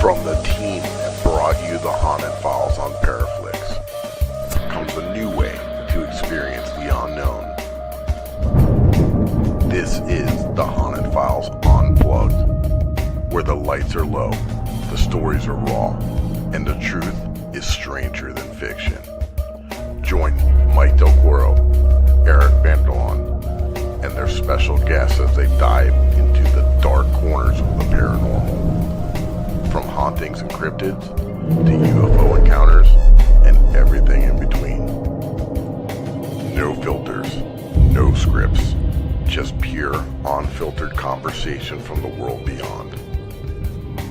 From the team that brought you the Haunted Files on ParaFlixx comes a new way to experience the unknown. This is the Haunted Files Unplugged, where the lights are low, the stories are raw, and the truth is stranger than fiction. Join Mike Delcoro, Eric Vanderlaan, and their special guests as they dive into the dark corners of the paranormal. From hauntings and cryptids to UFO encounters and everything in between. No filters, no scripts, just pure, unfiltered conversation from the world beyond.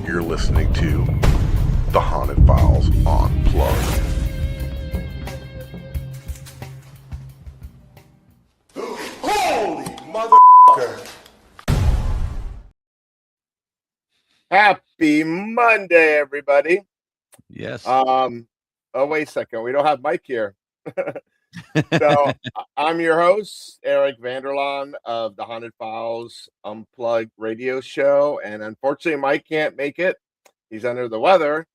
You're listening to the Haunted Files Unplugged. Holy motherfucker! Happy Monday, everybody. Yes. Oh, wait a second. We don't have Mike here. So I'm your host, Eric Vanderlaan of the Haunted Files Unplugged radio show. And unfortunately, Mike can't make it. He's under the weather.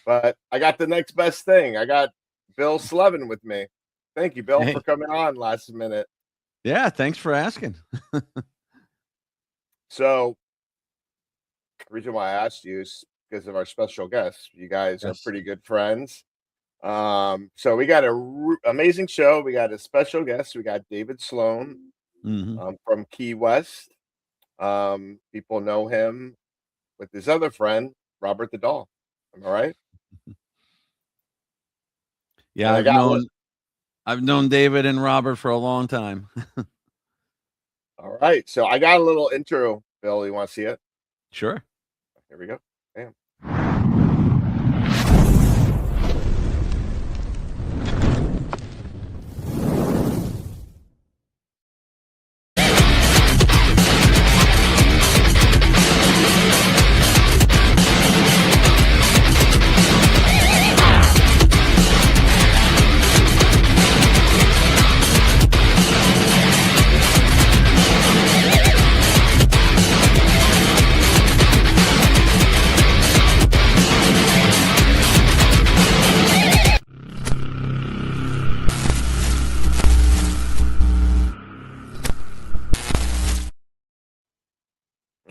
But I got the next best thing. I got Bill Slevin with me. Thank you, Bill, for coming on last minute. Yeah, thanks for asking. So the reason why I asked you is because of our special guest. You guys are pretty good friends. So we got a amazing show. We got a special guest. We got David Sloan from Key West. People know him with his other friend, Robert the Doll. Am I right? Yeah, I've known David and Robert for a long time. All right. So I got a little intro, Bill. You want to see it? Sure. Here we go. Bam.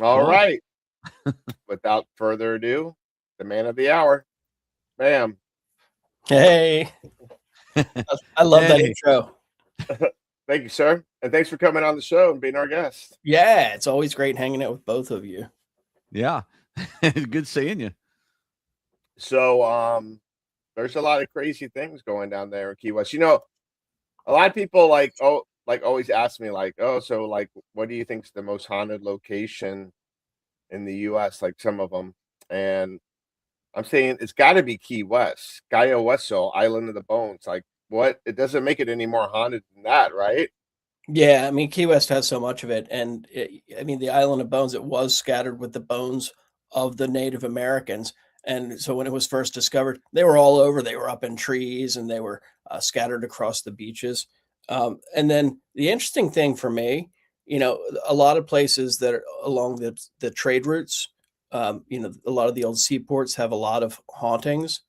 All right. Without further ado, the man of the hour. Bam. Hey. I love that intro. Thank you, sir. And thanks for coming on the show and being our guest. Yeah, it's always great hanging out with both of you. Yeah. Good seeing you. So there's a lot of crazy things going down there in Key West. You know, a lot of people always ask me so what do you think is the most haunted location in the US? Like some of them. And I'm saying it's got to be Key West, Gaia Wesso, Island of the Bones. Like what? It doesn't make it any more haunted than that, right? Yeah, I mean, Key West has so much of it. And the Island of Bones, it was scattered with the bones of the Native Americans. And so when it was first discovered, they were all over. They were up in trees and they were scattered across the beaches. And then the interesting thing for me, a lot of places that are along the trade routes, a lot of the old seaports have a lot of hauntings,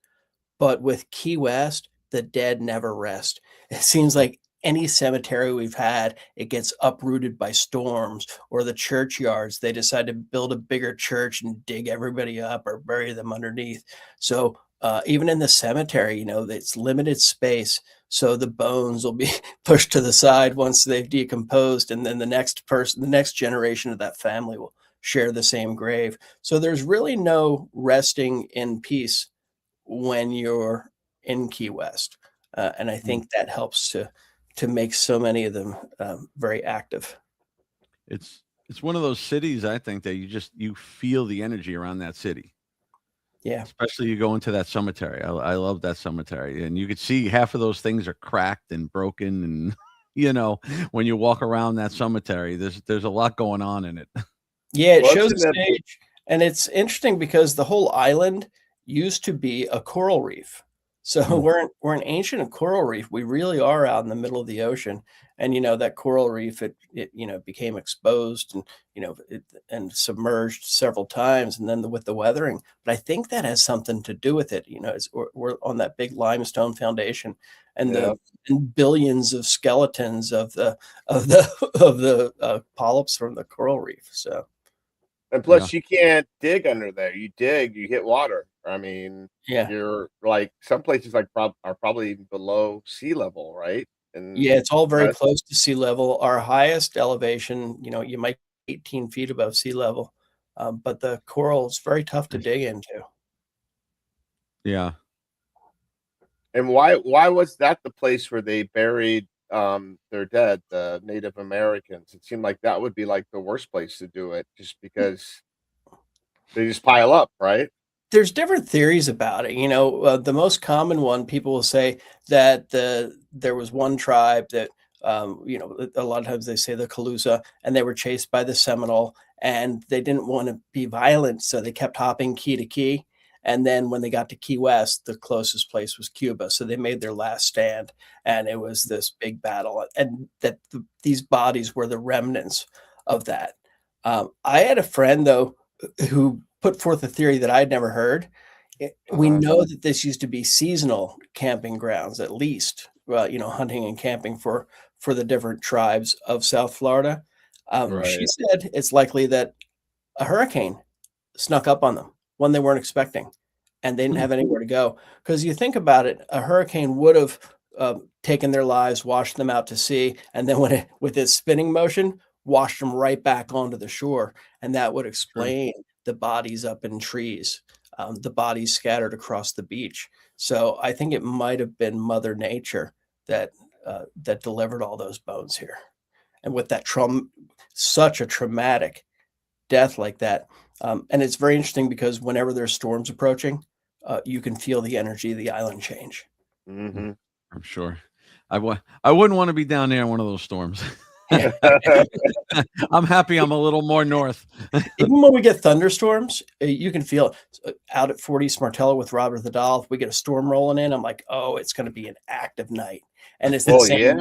but with Key West, the dead never rest. It seems like any cemetery we've had, it gets uprooted by storms, or the churchyards, they decide to build a bigger church and dig everybody up or bury them underneath. So even in the cemetery, it's limited space. So the bones will be pushed to the side once they've decomposed. And then the next generation of that family will share the same grave. So there's really no resting in peace when you're in Key West. And I think that helps to make so many of them very active. It's one of those cities, I think, that you feel the energy around that city. Yeah. Especially you go into that cemetery. I love that cemetery. And you could see half of those things are cracked and broken. And, when you walk around that cemetery, there's a lot going on in it. Yeah, it shows the stage. And it's interesting because the whole island used to be a coral reef. So we're an ancient coral reef. We really are out in the middle of the ocean. And that coral reef, it became exposed, and and submerged several times, and then with the weathering. But I think that has something to do with it. We're on that big limestone foundation, and Yeah. and billions of skeletons of the of the polyps from the coral reef. So And plus, you can't dig under there. You dig, you hit water. I mean, yeah. you're like some places like are probably below sea level, right? And Yeah, it's all very close to sea level. Our highest elevation, you might be 18 feet above sea level, but the coral is very tough to dig into. Yeah. and why was that the place where they buried their dead, the Native Americans? It seemed like that would be like the worst place to do it, just because they just pile up, right? There's different theories about it. The most common one, people will say that there was one tribe that, a lot of times they say the Calusa, and they were chased by the Seminole, and they didn't want to be violent, so they kept hopping key to key. And then when they got to Key West, the closest place was Cuba, so they made their last stand, and it was this big battle, and that these bodies were the remnants of that. I had a friend though who put forth a theory that I'd never heard. We Uh-huh. know that this used to be seasonal camping grounds, at least, hunting and camping for the different tribes of South Florida. She Right. said it's likely that a hurricane snuck up on them, one they weren't expecting, and they didn't Hmm. have anywhere to go. Because you think about it, a hurricane would have taken their lives, washed them out to sea, and then with its spinning motion, washed them right back onto the shore, and that would True. explain the bodies up in trees, the bodies scattered across the beach. So I think it might have been Mother Nature that delivered all those bones here, and with that such a traumatic death like that. And it's very interesting because whenever there's storms approaching, you can feel the energy of the island change. Hmm. I'm sure. I wouldn't want to be down there in one of those storms. Yeah. I'm happy I'm a little more north. Even when we get thunderstorms, you can feel it. Out at 40 Smartella with Robert the Doll, if we get a storm rolling in, I'm like, oh, it's going to be an active night. And it's the Well, yeah,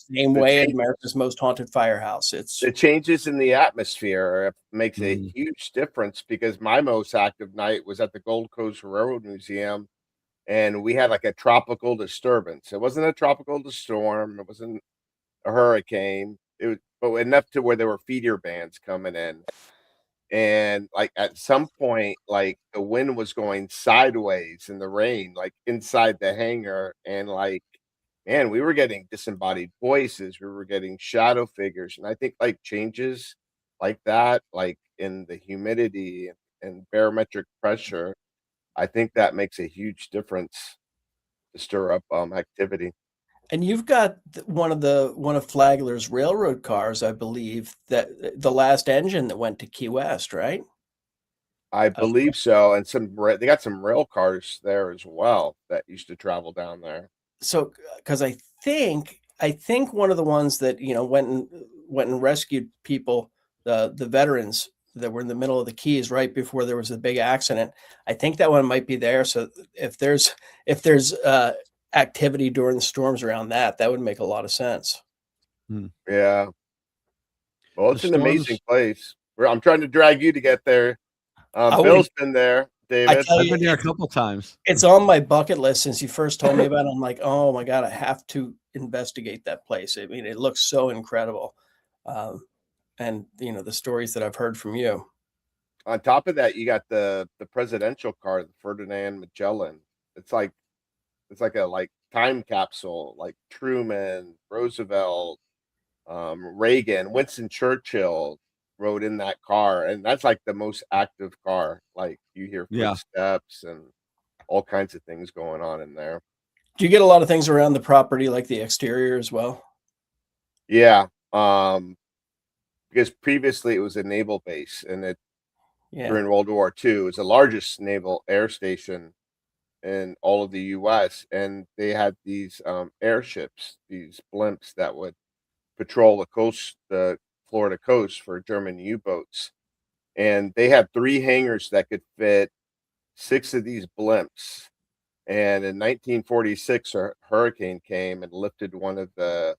same the way at change, America's Most Haunted Firehouse. It's the changes in the atmosphere makes a Mm, huge difference, because my most active night was at the Gold Coast Railroad Museum, and we had like a tropical disturbance. It wasn't a tropical storm, it wasn't a hurricane. It was, but enough to where there were feeder bands coming in. And like at some point, like the wind was going sideways in the rain, like inside the hangar, and like, man, we were getting disembodied voices, we were getting shadow figures. And I think like changes like that, like in the humidity and barometric pressure, I think that makes a huge difference to stir up activity. And you've got one of Flagler's railroad cars, I believe, that the last engine that went to Key West, right? I Uh, believe so. And they got some rail cars there as well that used to travel down there. so because I think one of the ones that went and rescued people, the veterans that were in the middle of the Keys right before there was a big accident. I think that one might be there. So if there's activity during the storms around that would make a lot of sense. mm. Yeah. Well, The it's an amazing storms. place. I'm trying to drag you to get there. I would Bill's been there, I David. tell I've you, been there a couple times. it's on my bucket list since you first told me about it. I'm like, oh my God, I have to investigate that place. I mean, it looks so incredible. Um, and the stories that I've heard from you. On top of that, you got the presidential car, the Ferdinand Magellan. It's like a like time capsule, like Truman, Roosevelt, Reagan, Winston Churchill rode in that car, and that's like the most active car. Like you hear Yeah. footsteps and all kinds of things going on in there. Do you get a lot of things around the property, like the exterior as well? Yeah, because previously it was a naval base, and it Yeah. during World War II it was the largest naval air station in all of the U.S. And they had these airships, these blimps that would patrol the Florida coast for German U-boats. And they had 3 hangars that could fit 6 of these blimps. And in 1946, a hurricane came and lifted one of the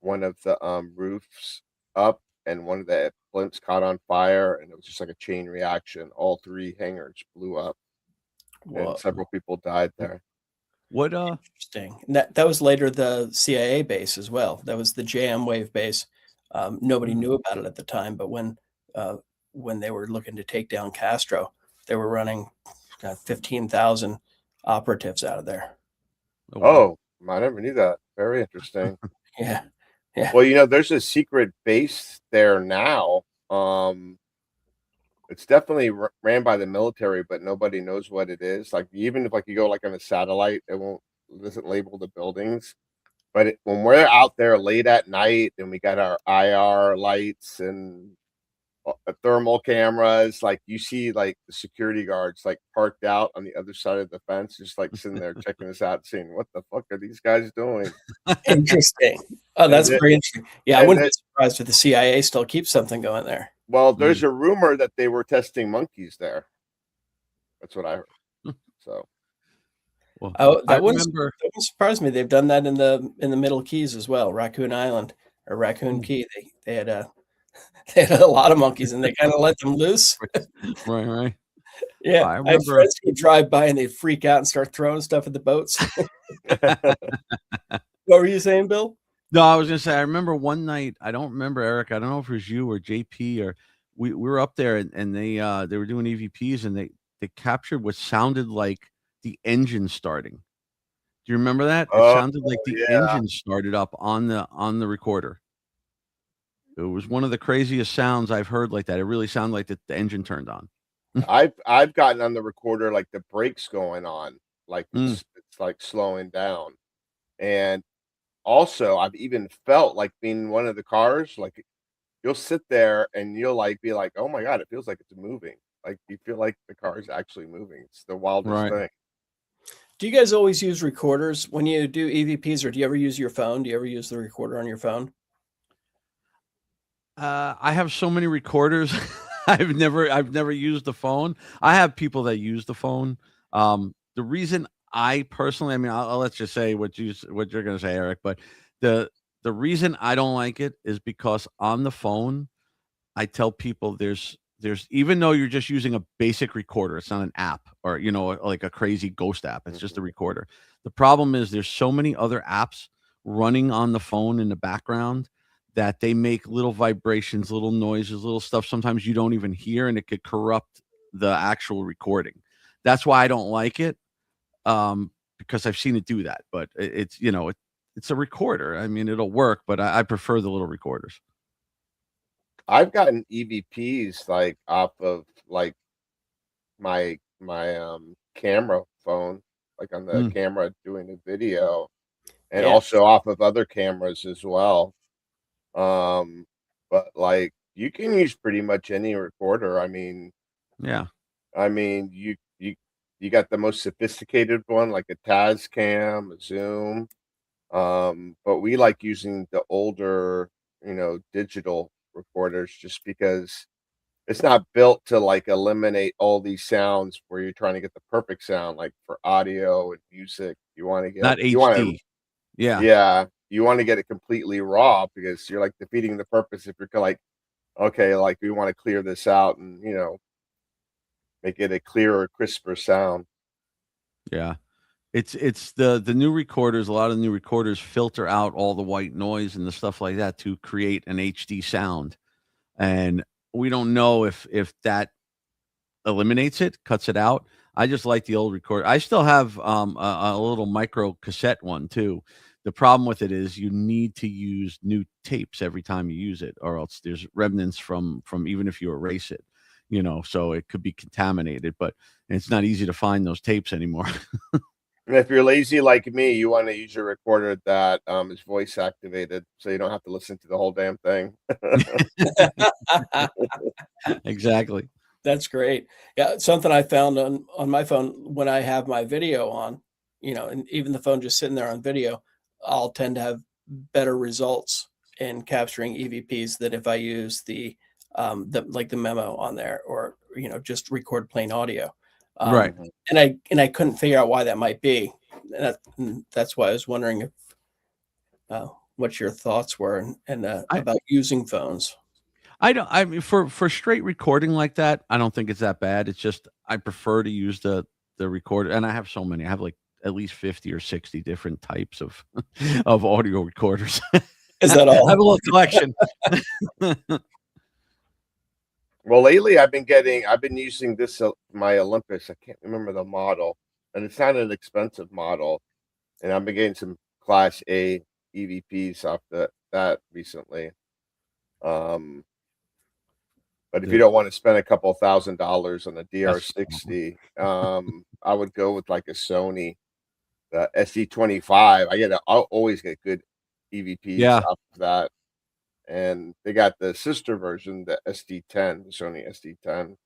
one of the roofs up, and one of the blimps caught on fire, and it was just like a chain reaction. All three hangars blew up, and Whoa, several people died there. What interesting. And that was later the CIA base as well. That was the JM Wave base. Nobody knew about it at the time, but when they were looking to take down Castro, they were running 15,000 operatives out of there. oh, wow. Oh, I never knew that. Very interesting. Yeah, yeah. Well, you know, there's a secret base there now. It's definitely ran by the military, but nobody knows what it is. Like, even if like you go like on a satellite, it doesn't label the buildings. But when we're out there late at night and we got our IR lights and thermal cameras, like you see like the security guards like parked out on the other side of the fence, just like sitting there checking us out, saying, "What the fuck are these guys doing?" Interesting. Oh, that's And it, very interesting. Yeah, I and wouldn't be it, surprised if the CIA still keeps something going there. well, there's a rumor that they were testing monkeys there. That's what I heard. So Well, Oh, I that wouldn't remember. surprise me. They've done that in the Middle Keys as well, Raccoon Island or Raccoon Mm. Key. They had they had a lot of monkeys, and they kind of let them loose. Right. Yeah, I I had remember. friends who would drive by and they'd freak out and start throwing stuff at the boats. What were you saying, Bill? No, I was gonna say I remember one night. I don't remember, Eric. I don't know if it was you or JP or we were up there, and they were doing EVPs, and they captured what sounded like the engine starting. Do you remember that? It oh sounded like the yeah, engine started up on the recorder. It was one of the craziest sounds I've heard like that. It really sounded like the engine turned on. I've gotten on the recorder like the brakes going on, like Mm, it's like slowing down, and also I've even felt like being in one of the cars, like you'll sit there and you'll like be like, "Oh my god, it feels like it's moving." Like you feel like the car is actually moving. It's the wildest right. thing. Do you guys always use recorders when you do EVPs, or do you ever use your phone? Do you ever use the recorder on your phone? I have so many recorders. I've never used the phone. I have people that use the phone. The reason I personally, I mean, I'll let you say what you're gonna say, Eric. But the the reason I don't like it is because on the phone, I tell people there's even though you're just using a basic recorder, it's not an app or like a crazy ghost app. It's just a Mhm. recorder. The problem is there's so many other apps running on the phone in the background that they make little vibrations, little noises, little stuff sometimes you don't even hear, and it could corrupt the actual recording. That's why I don't like it. Because I've seen it do that. But it's a recorder. I mean, it'll work, but I prefer the little recorders. I've gotten EVPs like off of like my camera phone, like on the Mm, camera doing a video, and Yeah. also off of other cameras as well. Um, but like you can use pretty much any recorder. yeah. I mean you got the most sophisticated one like a Tascam, a Zoom. But we like using the older, digital recorders just because it's not built to like eliminate all these sounds where you're trying to get the perfect sound, like for audio and music. Not You want to, HD. Yeah. yeah, you want to get it completely raw because you're like defeating the purpose if you're like, okay, like we want to clear this out and, make it a clearer, crisper sound. Yeah. It's the new recorders, a lot of new recorders filter out all the white noise and the stuff like that to create an HD sound. And we don't know if that eliminates it, cuts it out. I just like the old recorder. I still have a little micro cassette one too. The problem with it is you need to use new tapes every time you use it, or else there's remnants from even if you erase it, so it could be contaminated. But it's not easy to find those tapes anymore. And if you're lazy like me, you want to use your recorder that is voice activated, so you don't have to listen to the whole damn thing. Exactly. That's great. Yeah, something I found on my phone when I have my video on, and even the phone just sitting there on video, I'll tend to have better results in capturing EVPs than if I use the memo on there or just record plain audio. Right. Mhm. And I couldn't figure out why that might be. And that's why I was wondering if what your thoughts were and I- about using phones. I mean, for straight recording like that, I don't think it's that bad. It's just I prefer to use the recorder, and I have so many. I have like at least 50 or 60 different types of of audio recorders. Is that I all? have a little collection. Well, lately I've been using this my Olympus. I can't remember the model, and it's not an expensive model. And I've been getting some Class A EVPs off that recently. Um, but if you don't want to spend a couple $1,000s on a DR60, I would go with like a Sony, the SD25. I'll always get good EVPs Yeah. off of that. And they got the sister version, the SD10, the Sony SD10.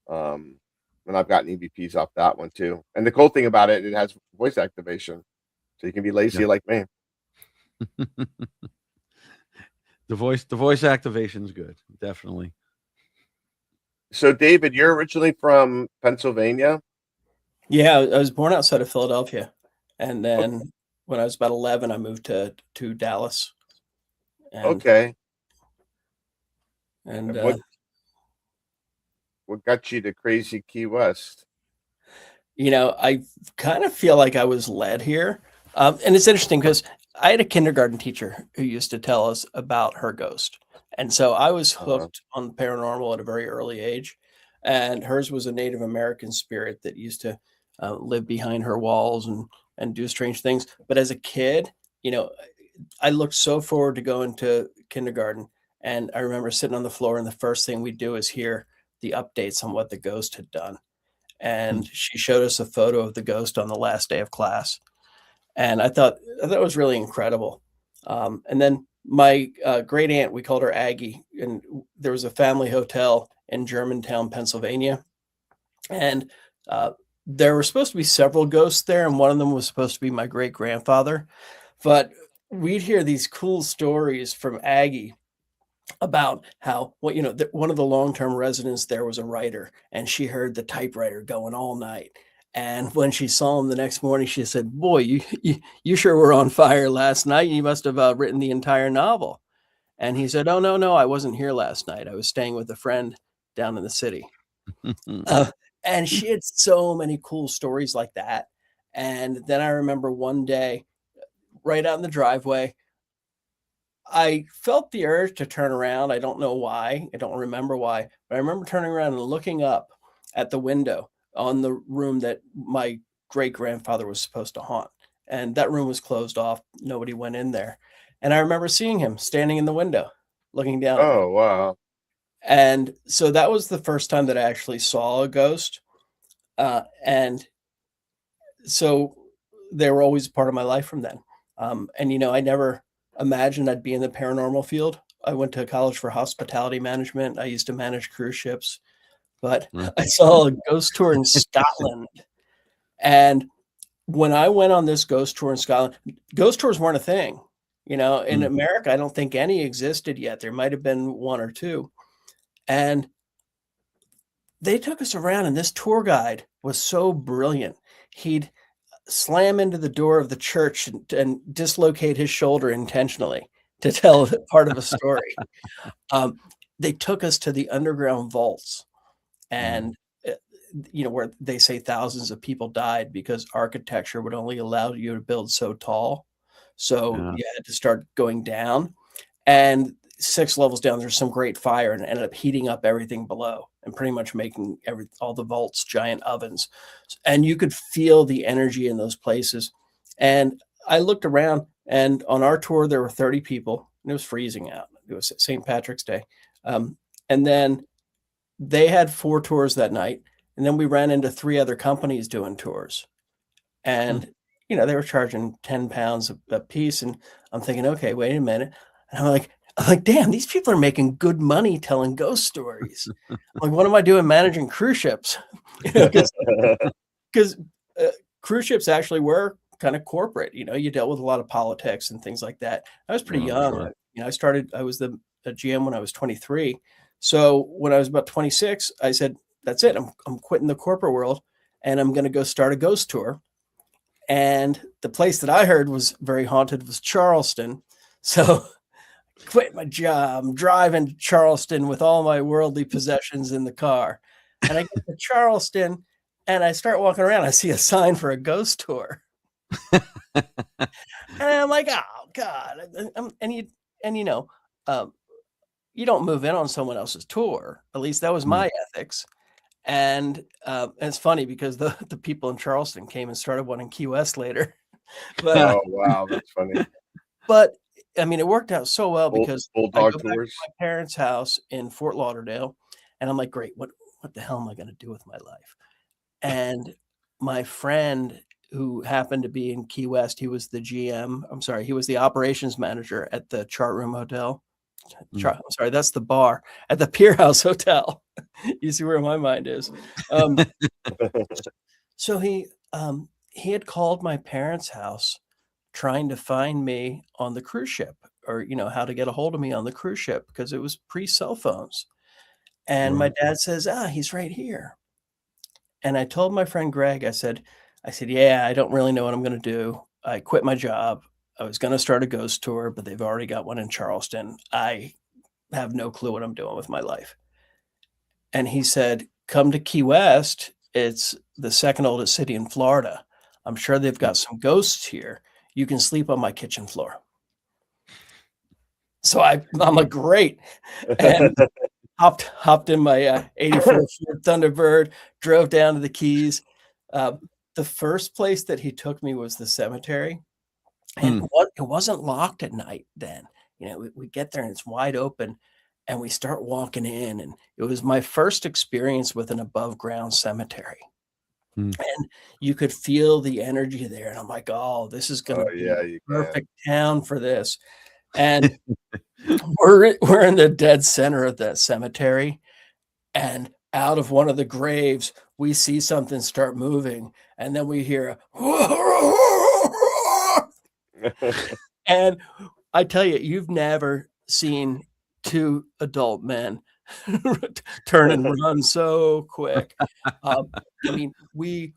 And I've gotten EVPs off that one too. And the cool thing about it, it has voice activation, so you can be lazy Yeah. like me. The voice activation is good, definitely. So, David, you're originally from Pennsylvania. Yeah, I was born outside of Philadelphia, and then when I was about 11, I moved to Dallas. And, Okay. and And what got you to crazy Key West? I kind of feel like I was led here. And it's interesting because I had a kindergarten teacher who used to tell us about her ghost. And so I was hooked on the paranormal at a very early age. And hers was a Native American spirit that used to live behind her walls and do strange things. But as a kid, I looked so forward to going to kindergarten. And I remember sitting on the floor, and the first thing we'd do is hear the updates on what the ghost had done. And she showed us a photo of the ghost on the last day of class. And I thought it was really incredible. And then my great aunt, we called her Aggie, and there was a family hotel in Germantown, Pennsylvania. And there were supposed to be several ghosts there, and one of them was supposed to be my great grandfather. But we'd hear these cool stories from Aggie about how one of the long-term residents there was a writer, and she heard the typewriter going all night. And when she saw him the next morning, she said, "Boy, you sure were on fire last night. You must have written the entire novel." And he said, "Oh, no, I wasn't here last night. I was staying with a friend down in the city." And she had so many cool stories like that. And then I remember one day, right out in the driveway, I felt the urge to turn around. I don't know why. I don't remember why, but I remember turning around and looking up at the window on the room that my great grandfather was supposed to haunt. And that room was closed off. Nobody went in there. And I remember seeing him standing in the window, looking down at me. Oh, wow. And so that was the first time that I actually saw a ghost. And so they were always a part of my life from then. And I never imagined I'd be in the paranormal field. I went to college for hospitality management. I used to manage cruise ships, but I saw a ghost tour in Scotland. And when I went on this ghost tour in Scotland, ghost tours weren't a thing. In America, I don't think any existed yet. There might have been one or two. And they took us around, and this tour guide was so brilliant. He'd slam into the door of the church and dislocate his shoulder intentionally to tell part of a story. They took us to the underground vaults, and where they say thousands of people died because architecture would only allow you to build so tall. So you had to start going down, and 6 levels down, there's some great fire, and ended up heating up everything below and pretty much making all the vaults giant ovens. And you could feel the energy in those places. And I looked around, and on our tour, there were 30 people, and it was freezing out. It was St. Patrick's Day. And then they had 4 tours that night. And then we ran into 3 other companies doing tours. And, they were charging £10 a piece. And I'm thinking, okay, wait a minute. And I'm like, damn, these people are making good money telling ghost stories. I'm like, what am I doing managing cruise ships? Because cruise ships actually were kind of corporate. You dealt with a lot of politics and things like that. I was pretty young. Sure. I was the GM when I was 23. So when I was about 26, I said, that's it. I'm quitting the corporate world, and I'm going to go start a ghost tour. And the place that I heard was very haunted was Charleston. So quit my job. I'm driving to Charleston with all my worldly possessions in the car. And I get to Charleston and I start walking around. I see a sign for a ghost tour. And I'm like, oh God. You don't move in on someone else's tour. At least that was my ethics. And it's funny because the people in Charleston came and started one in Key West later. But Oh wow, that's funny. But I mean, it worked out so well because I go bulldog back tours. to my parents' house in Fort Lauderdale, and I'm like, great, what the hell am I going to do with my life? And my friend who happened to be in Key West, he was the GM. I'm sorry, he was the operations manager at the Chart Room Hotel. I'm sorry, that's the bar at the Pier House Hotel. You see where my mind is. So he had called my parents' house trying to find me on the cruise ship, or how to get a hold of me on the cruise ship, because it was pre-cell phones. And my dad says, he's right here. And I told my friend Greg, I said, yeah, I don't really know what I'm going to do. I quit my job. I was going to start a ghost tour, but they've already got one in Charleston. I have no clue what I'm doing with my life. And he said, come to Key West. It's the second oldest city in Florida. I'm sure they've got some ghosts here. You can sleep on my kitchen floor. So I'm like, great. And hopped in my 84 Ford Thunderbird, drove down to the Keys. The first place that he took me was the cemetery. And it wasn't locked at night then. We get there and it's wide open, and we start walking in, and it was my first experience with an above ground cemetery. And you could feel the energy there. And I'm like, oh, this is going to be a perfect town for this. And we're in the dead center of that cemetery. And out of one of the graves, we see something start moving. And then we hear, and I tell you, you've never seen two adult men turn and run so quick. I mean, we're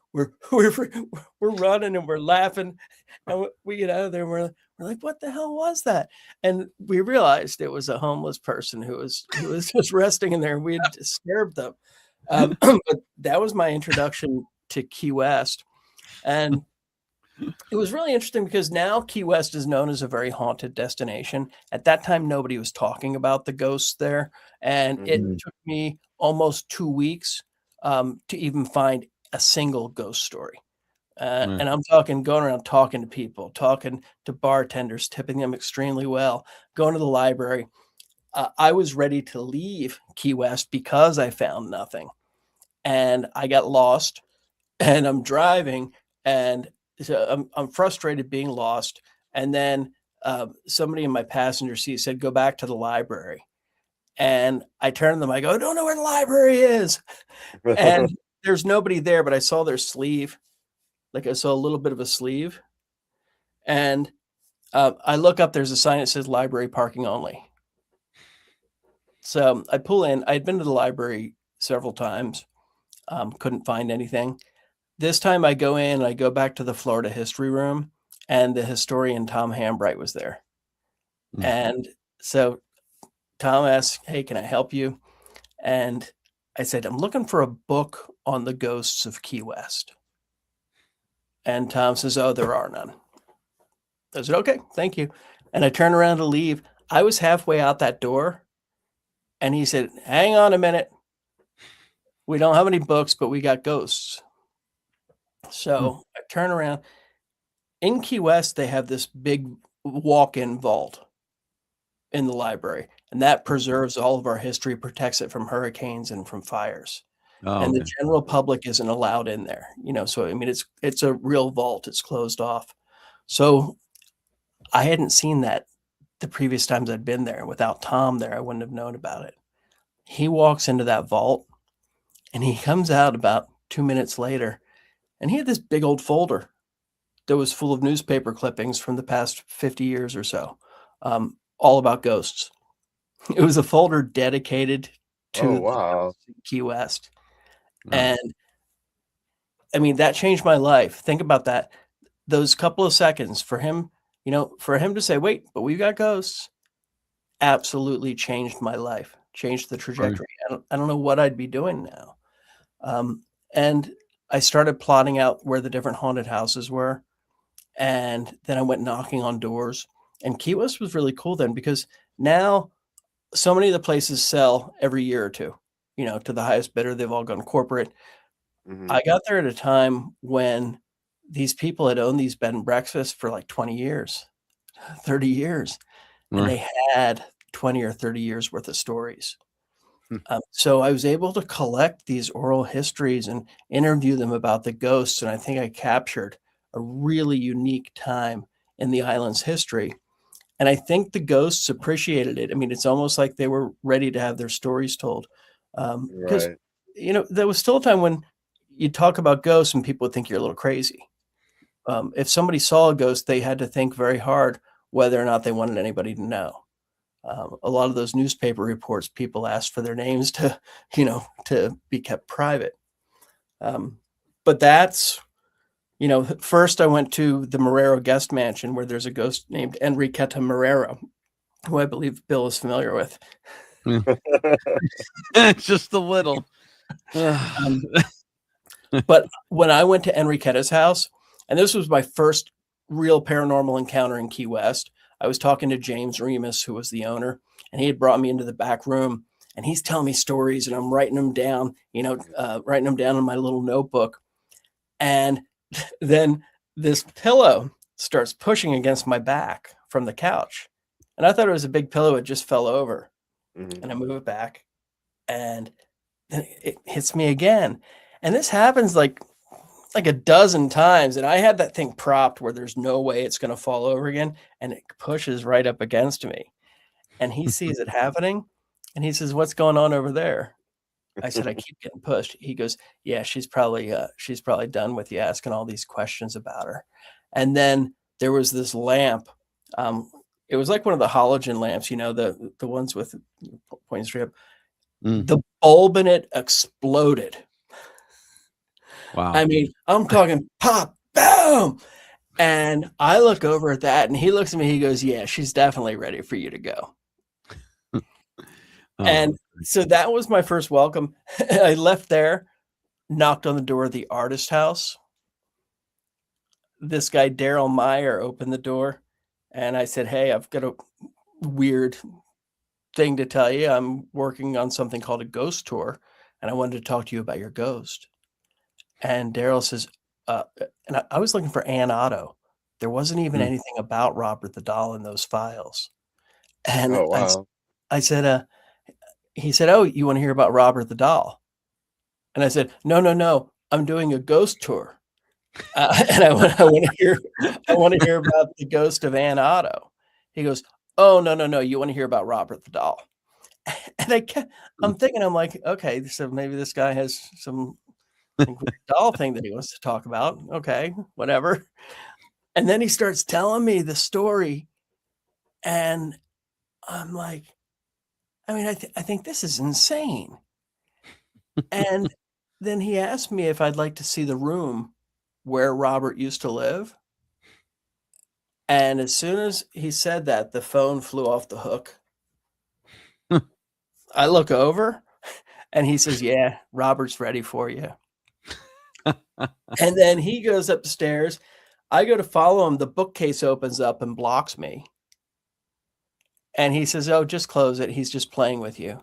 running and we're laughing, and we get out of there. And we're like, what the hell was that? And we realized it was a homeless person who was just resting in there, and we had disturbed them. But that was my introduction to Key West, and it was really interesting because now Key West is known as a very haunted destination. At that time, nobody was talking about the ghosts there. And it took me almost 2 weeks to even find a single ghost story. And I'm talking going around talking to people, talking to bartenders, tipping them extremely well, going to the library. I was ready to leave Key West because I found nothing. And I got lost, and I'm driving, and so I'm frustrated being lost. And then somebody in my passenger seat said, go back to the library. And I turned to them. I go, I don't know where the library is. And there's nobody there, but I saw their sleeve. Like I saw a little bit of a sleeve. And I look up, there's a sign that says library parking only. So I pull in. I'd been to the library several times. Couldn't find anything. This time I go in, I go back to the Florida history room, and the historian Tom Hambright was there. And so Tom asked, hey, can I help you? And I said, I'm looking for a book on the ghosts of Key West. And Tom says, oh, there are none. I said, okay, thank you. And I turned around to leave. I was halfway out that door, and he said, hang on a minute. We don't have any books, but we got ghosts. So I turn around. In Key West, they have this big walk-in vault in the library, and that preserves all of our history, protects it from hurricanes and from fires. And the general public isn't allowed in there, so I mean, it's a real vault. It's closed off. So I hadn't seen that the previous times I'd been there. Without Tom there, I wouldn't have known about it. He walks into that vault, and he comes out about 2 minutes later, and he had this big old folder that was full of newspaper clippings from the past 50 years or so, all about ghosts. It was a folder dedicated to Key West. And I mean, that changed my life. Think about that. Those couple of seconds for him, for him to say, wait, but we've got ghosts, absolutely changed my life, changed the trajectory. I don't know what I'd be doing now. And I started plotting out where the different haunted houses were. And then I went knocking on doors. And Key West was really cool then, because now so many of the places sell every year or two, to the highest bidder. They've all gone corporate. Mhm. I got there at a time when these people had owned these bed and breakfasts for like 20 years, 30 years, and Right. they had 20 or 30 years worth of stories. Hmm. So I was able to collect these oral histories and interview them about the ghosts. And I think I captured a really unique time in the island's history. And I think the ghosts appreciated it. I mean, it's almost like they were ready to have their stories told. Because, Right. there was still a time when you talk about ghosts and people would think you're a little crazy. If somebody saw a ghost, they had to think very hard whether or not they wanted anybody to know. A lot of those newspaper reports, people asked for their names to, to be kept private. But that's, first I went to the Marrero guest mansion where there's a ghost named Enriqueta Marrero, who I believe Bill is familiar with. Just a little. But when I went to Enriqueta's house, and this was my first real paranormal encounter in Key West, I was talking to James Remus, who was the owner, and he had brought me into the back room, and he's telling me stories, and I'm writing them down, writing them down in my little notebook. And then this pillow starts pushing against my back from the couch. And I thought it was a big pillow. It just fell over. Mhm. And I move it back, and then it hits me again. And this happens like a dozen times. And I had that thing propped where there's no way it's going to fall over again. And it pushes right up against me. And he sees it happening. And he says, "What's going on over there?" I said, "I keep getting pushed." He goes, "Yeah, she's probably done with you asking all these questions about her." And then there was this lamp. It was like one of the halogen lamps, the ones with pointing straight up. Mm. The bulb in it exploded. Wow. I mean, I'm talking pop, boom. And I look over at that, and he looks at me. He goes, "Yeah, she's definitely ready for you to go." And so that was my first welcome. I left there, knocked on the door of the artist house. This guy, Daryl Meyer, opened the door, and I said, "Hey, I've got a weird thing to tell you. I'm working on something called a ghost tour, and I wanted to talk to you about your ghost." And Daryl says, and I was looking for Ann Otto. There wasn't even anything about Robert the Doll in those files. And Oh, wow. I said, he said, "Oh, you want to hear about Robert the Doll?" And I said, "No, no, no. I'm doing a ghost tour." And I want to hear about the ghost of Ann Otto. He goes, "Oh, no, no, no. You want to hear about Robert the Doll." And I'm thinking, I'm like, okay, so maybe this guy has some weird doll thing that he wants to talk about. Okay, whatever. And then he starts telling me the story, and I'm like, I mean, I think this is insane. And then he asked me if I'd like to see the room where Robert used to live. And as soon as he said that, the phone flew off the hook. I look over, and he says, "Yeah, Robert's ready for you." And then he goes upstairs. I go to follow him. The bookcase opens up and blocks me. And he says, "Oh, just close it. He's just playing with you."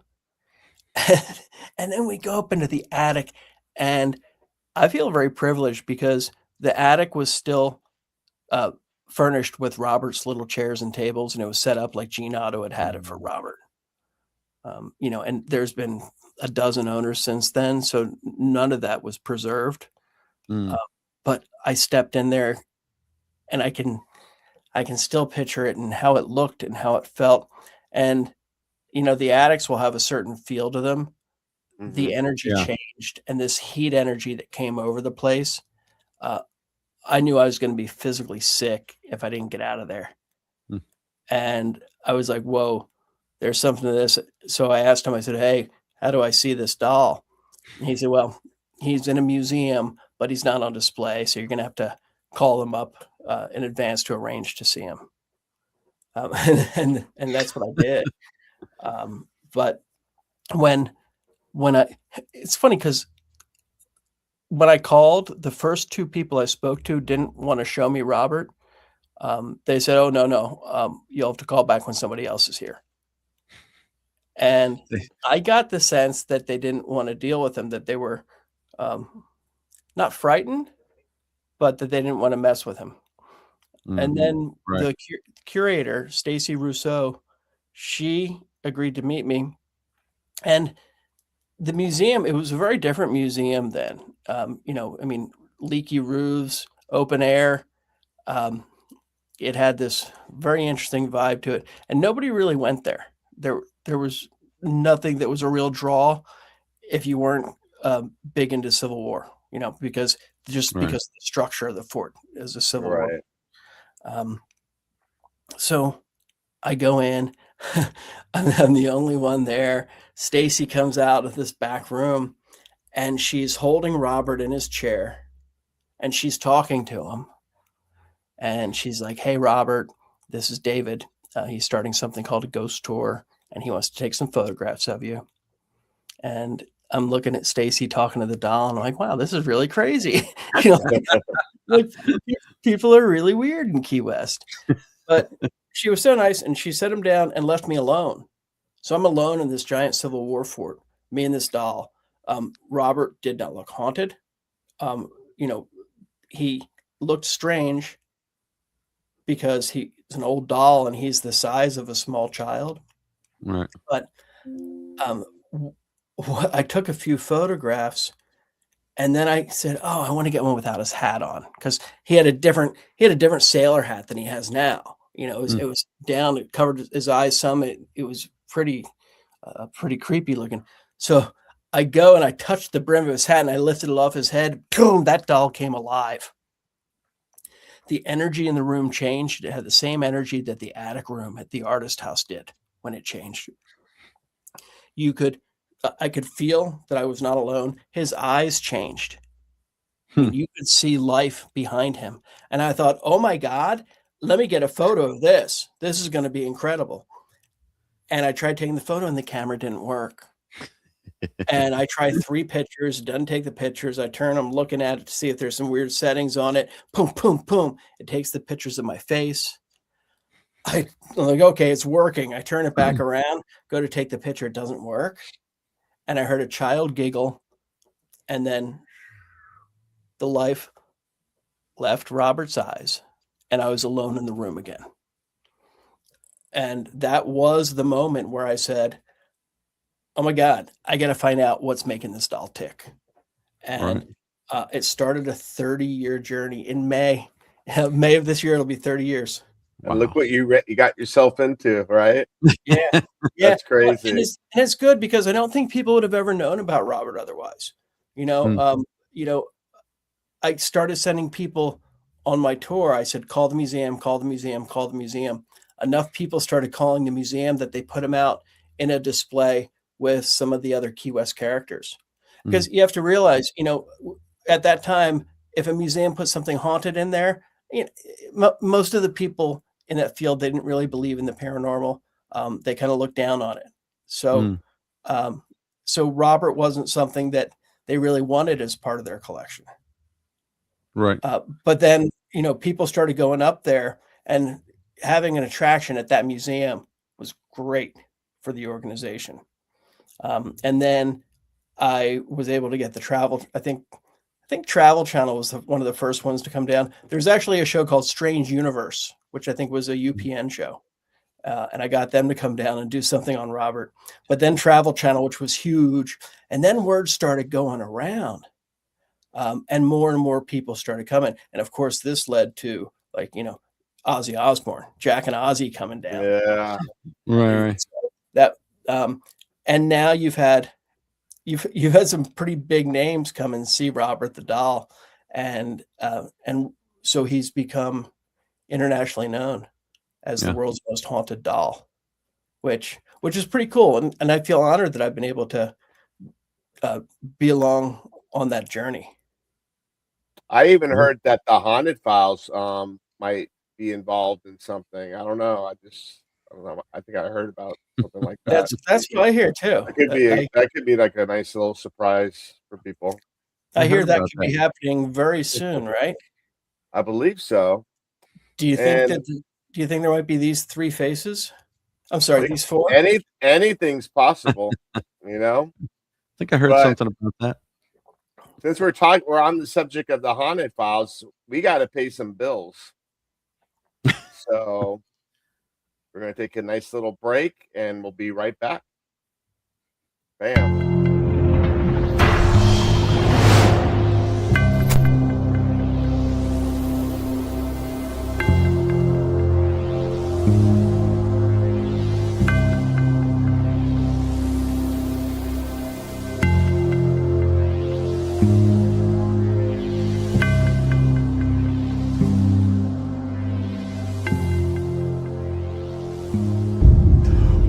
And then we go up into the attic, and I feel very privileged because the attic was still furnished with Robert's little chairs and tables, and it was set up like Gene Otto had had it for Robert. And there's been a dozen owners since then, so none of that was preserved. But I stepped in there, and I can still picture it and how it looked and how it felt. And the attics will have a certain feel to them. The Mhm. energy Yeah. changed, and this heat energy that came over the place. I knew I was going to be physically sick if I didn't get out of there. Mm. And I was like, "Whoa, there's something to this." So I asked him, I said, "Hey, how do I see this doll?" And he said, "Well, he's in a museum, but he's not on display. So you're going to have to call them up in advance to arrange to see him." And that's what I did. But when it's funny because when I called, the first two people I spoke to didn't want to show me Robert. They said, "Oh no, you'll have to call back when somebody else is here." And I got the sense that they didn't want to deal with him, that they were not frightened, but that they didn't want to mess with him. And then Right. the curator, Stacy Rousseau, she agreed to meet me. And the museum, it was a very different museum then. Leaky roofs, open air. It had this very interesting vibe to it, and nobody really went there. There was nothing that was a real draw if you weren't big into Civil War, because because the structure of the fort is a Civil War. So I go in, I'm the only one there. Stacy comes out of this back room, and she's holding Robert in his chair, and she's talking to him. And she's like, "Hey, Robert, this is David. He's starting something called a ghost tour, and he wants to take some photographs of you." And I'm looking at Stacy talking to the doll, and I'm like, "Wow, this is really crazy." Like, people are really weird in Key West. But she was so nice, and she set him down and left me alone. So I'm alone in this giant Civil War fort, me and this doll. Robert did not look haunted. He looked strange because he's an old doll and he's the size of a small child. Right. But I took a few photographs, and then I said, "Oh, I want to get one without his hat on," because he had a different sailor hat than he has now. It was down, it covered his eyes some. It was pretty creepy looking. So I go and I touched the brim of his hat and I lifted it off his head. Boom! That doll came alive. The energy in the room changed. It had the same energy that the attic room at the artist house did when it changed. I could feel that I was not alone. His eyes changed. You could see life behind him. And I thought, "Oh my God, let me get a photo of this. This is going to be incredible." And I tried taking the photo and the camera didn't work. And I tried 3 pictures, it doesn't take the pictures. I turn, I'm looking at it to see if there's some weird settings on it. Boom, boom, boom. It takes the pictures of my face. I'm like, okay, it's working. I turn it back around, go to take the picture. It doesn't work. And I heard a child giggle. And then the life left Robert's eyes. And I was alone in the room again. And that was the moment where I said, "Oh my God, I got to find out what's making this doll tick." And it started a 30-year journey. In May of this year, it'll be 30 years. And look what you got yourself into, right? Yeah. That's crazy. And it's good because I don't think people would have ever known about Robert otherwise. I started sending people on my tour. I said, "Call the museum, call the museum, call the museum." Enough people started calling the museum that they put him out in a display with some of the other Key West characters. Because you have to realize, at that time, if a museum put something haunted in there, most of the people in that field, they didn't really believe in the paranormal. They kind of looked down on it. So, so Robert wasn't something that they really wanted as part of their collection. Right. But then, people started going up there, and having an attraction at that museum was great for the organization. And then I was able to get the travel. I think Travel Channel was one of the first ones to come down. There's actually a show called Strange Universe, which I think was a UPN show. And I got them to come down and do something on Robert. But then Travel Channel, which was huge. And then word started going around. And more people started coming. And of course, this led to Ozzy Osbourne, Jack and Ozzy coming down. Yeah. Right. So and now you've had some pretty big names come and see Robert the doll, and so he's become internationally known as the world's most haunted doll, which is pretty cool, and I feel honored that I've been able to be along on that journey. I even heard that the Haunted Files, my be involved in something. I don't know. I don't know. I think I heard about something like that. That's what I hear too. That could be like a nice little surprise for people. I hear heard that about could be happening very soon, right? I believe so. Do you think And- do you think there might be these 3 faces? I'm sorry, these 4? Anything's possible, you know. I think I heard But- something about that. Since we're on the subject of the Haunted Files, we got to pay some bills. So we're going to take a nice little break and we'll be right back. Bam.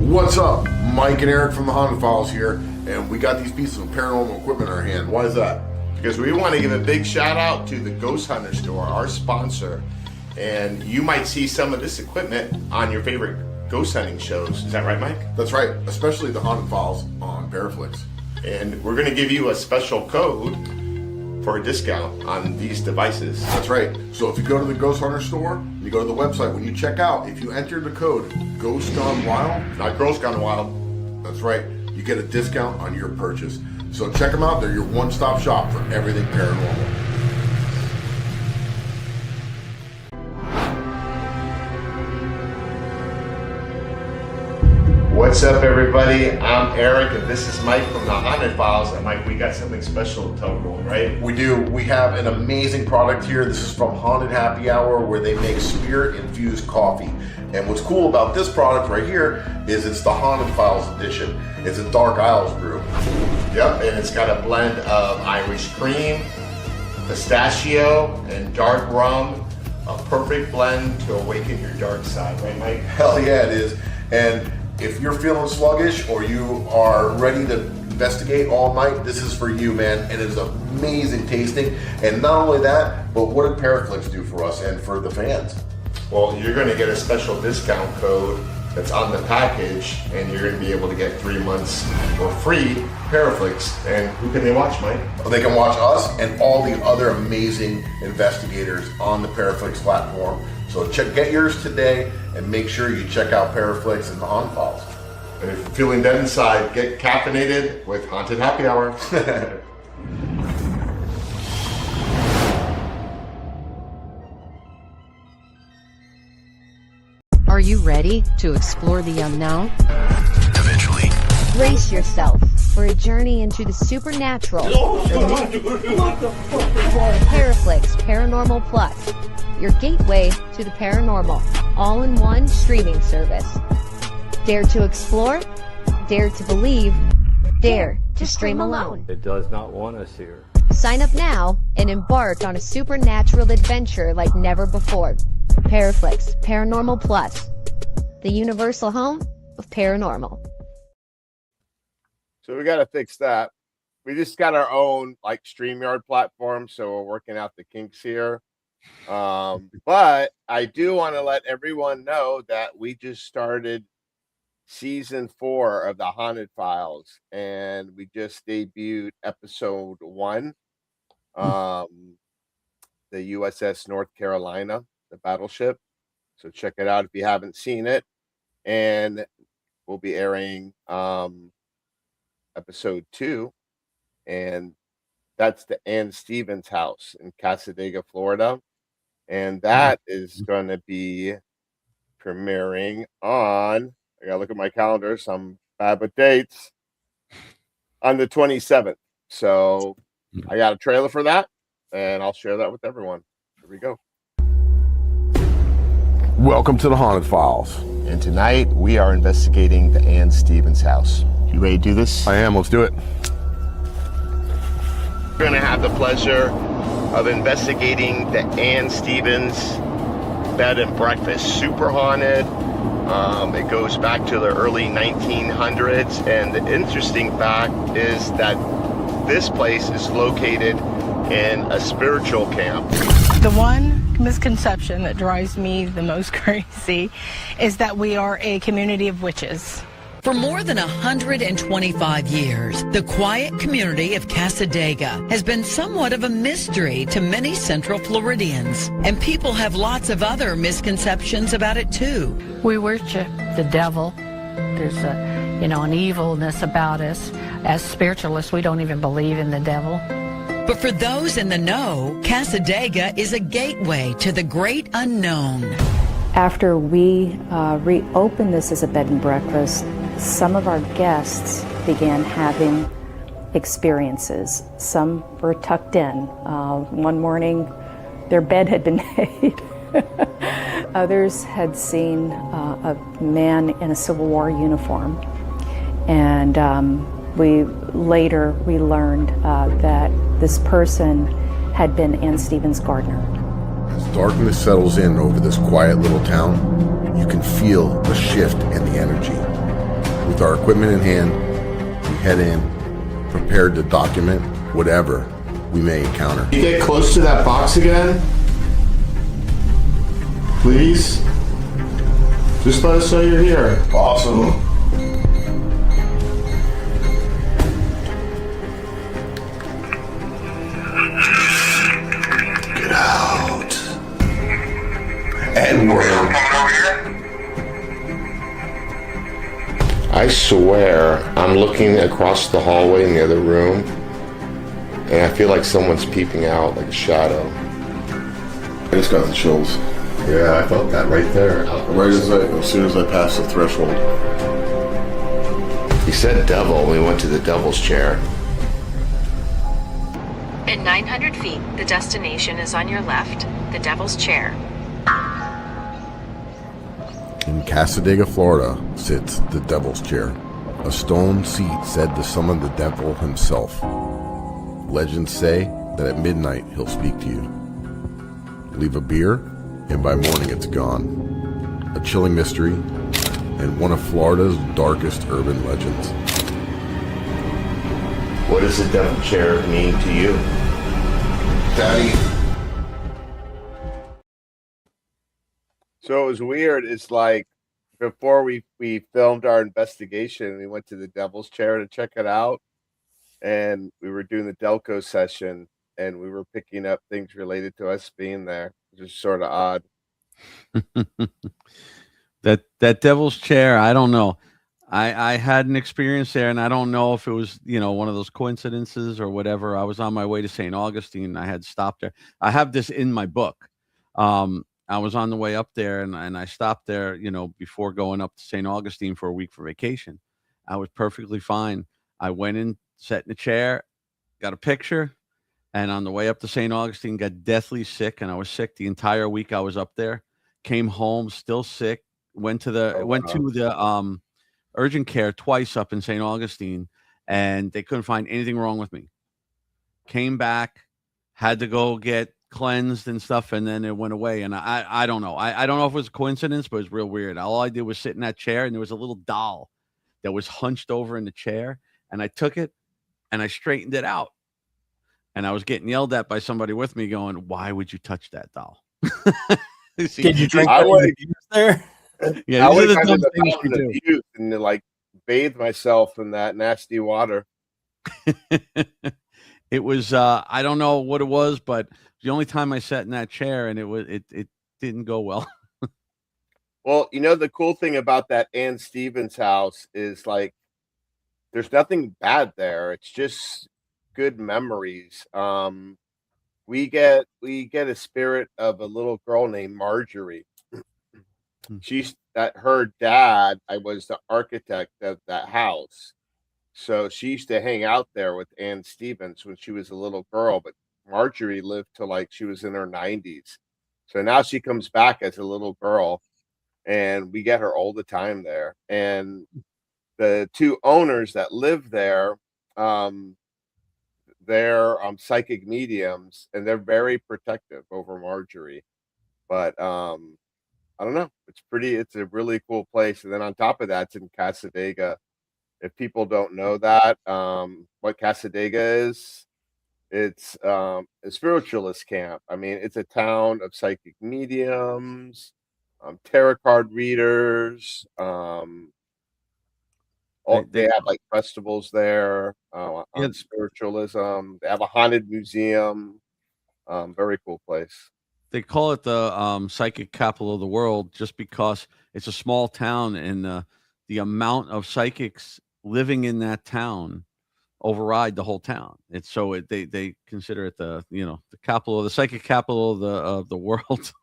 What's up? Mike and Eric from the Haunted Files here, and we got these pieces of paranormal equipment in our hand. Why is that? Because we want to give a big shout out to the Ghost Hunter store, our sponsor. And you might see some of this equipment on your favorite ghost hunting shows. Is that right, Mike? That's right, especially the Haunted Files on ParaFlixx. And we're going to give you a special code for a discount on these devices. That's right. So if you go to the Ghost Hunter store, you go to the website, when you check out, if you enter the code Ghost Gone Wild, Not Girls Gone Wild. that's right, you get a discount on your purchase. So check them out. They're your one-stop shop for everything paranormal. What's up, everybody? I'm Eric, and this is Mike from the Haunted Files. And Mike, we got something special to tell everyone, right? We do. We have an amazing product here. This is from Haunted Happy Hour, where they make spirit-infused coffee. And what's cool about this product right here is it's the Haunted Files edition. It's a Dark Isles brew. Yep, and it's got a blend of Irish cream, pistachio, and dark rum. A perfect blend to awaken your dark side, right, Mike? Hell yeah, it is. And if you're feeling sluggish or you are ready to investigate all night, this is for you, man. And it is amazing tasting. And not only that, but what did ParaFlixx do for us and for the fans? Well, you're going to get a special discount code that's on the package, and you're going to be able to get 3 months for free ParaFlixx. And who can they watch, Mike? They can watch us and all the other amazing investigators on the ParaFlixx platform. So get yours today and make sure you check out ParaFlixx and the Haunted Files. And if you're feeling dead inside, get caffeinated with Haunted Happy Hour. Are you ready to explore the unknown? Eventually. Brace yourself for a journey into the supernatural. ParaFlixx Paranormal Plus, your gateway to the paranormal, all-in-one streaming service. Dare to explore, dare to believe, dare to stream alone. It does not want us here. Sign up now and embark on a supernatural adventure like never before. ParaFlixx Paranormal Plus, the universal home of paranormal. So we got to fix that. We just got our own like StreamYard platform, so we're working out the kinks here. But I do want to let everyone know that we just started season 4 of the Haunted Files, and we just debuted episode 1. The USS North Carolina, the battleship. So check it out if you haven't seen it. And we'll be airing episode 2, and that's the Ann Stevens house in Casadega, Florida. And that is going to be premiering on, I gotta look at my calendar, so I'm bad with dates, on the 27th. So I got a trailer for that, and I'll share that with everyone. Here we go. Welcome to the Haunted Files. And tonight we are investigating the Ann Stevens house. You ready to do this? I am. Let's do it. We're going to have the pleasure of investigating the Ann Stevens bed and breakfast. Super haunted. It goes back to the early 1900s. And the interesting fact is that this place is located in a spiritual camp. The one misconception that drives me the most crazy is that we are a community of witches. For more than 125 years, the quiet community of Casadega has been somewhat of a mystery to many Central Floridians, and people have lots of other misconceptions about it too. We worship the devil. There's an evilness about us. As spiritualists, we don't even believe in the devil. But for those in the know, Casadega is a gateway to the great unknown. After we reopened this as a bed and breakfast, some of our guests began having experiences. Some were tucked in. One morning, their bed had been made. Others had seen a man in a Civil War uniform. And we learned that this person had been Ann Stevens' gardener. As darkness settles in over this quiet little town, you can feel the shift in the energy. With our equipment in hand, we head in, prepared to document whatever we may encounter. You get close to that box again? Please? Just let us know you're here. Awesome. Get out. Edward. I swear I'm looking across the hallway in the other room, and I feel like someone's peeping out like a shadow. I just got the chills. Yeah, I felt that right there. As soon as I passed the threshold. He said devil. We went to the devil's chair. In 900 feet, the destination is on your left, the Devil's Chair. In Casadega, Florida, sits the Devil's Chair, a stone seat said to summon the devil himself. Legends say that at midnight he'll speak to you. Leave a beer, and by morning it's gone. A chilling mystery, and one of Florida's darkest urban legends. What does the devil chair mean to you? Daddy. So it was weird. It's like before we filmed our investigation, we went to the devil's chair to check it out. And we were doing the Delco session, and we were picking up things related to us being there, which is sort of odd. That devil's chair, I don't know. I had an experience there, and I don't know if it was, one of those coincidences or whatever. I was on my way to St. Augustine. I had stopped there. I have this in my book. I was on the way up there, and I stopped there, before going up to St. Augustine for a week for vacation. I was perfectly fine. I went in, sat in a chair, got a picture, and on the way up to St. Augustine, got deathly sick, and I was sick the entire week I was up there. Came home, still sick. Went to the urgent care twice up in St. Augustine, and they couldn't find anything wrong with me. Came back, had to go get cleansed and stuff, and then it went away. And I don't know. I don't know if it was a coincidence, but it was real weird. All I did was sit in that chair, and there was a little doll that was hunched over in the chair, and I took it and I straightened it out. And I was getting yelled at by somebody with me going, "Why would you touch that doll?" See, did you drink there? Yeah, I these are would the have dumb the things we fountain do. of youth and like bathe myself in that nasty water. It was I don't know what it was, but the only time I sat in that chair, and it didn't go well. Well, the cool thing about that Ann Stevens house is like there's nothing bad there. It's just good memories. We get a spirit of a little girl named Marjorie. Her dad, I was the architect of that house. So she used to hang out there with Ann Stevens when she was a little girl, but Marjorie lived till like she was in her 90s. So now she comes back as a little girl, and we get her all the time there. And the two owners that live there, they're psychic mediums, and they're very protective over Marjorie. But I don't know. It's a really cool place. And then on top of that, it's in Casadega. If people don't know that, what Casadega is, It's a spiritualist camp. I mean, it's a town of psychic mediums, tarot card readers. They They have like festivals there yeah, on spiritualism. They have a haunted museum. Very cool place. they call it the psychic capital of the world just because it's a small town, and the amount of psychics living in that town override the whole town. It's so they consider it the the capital of the psychic capital of the world.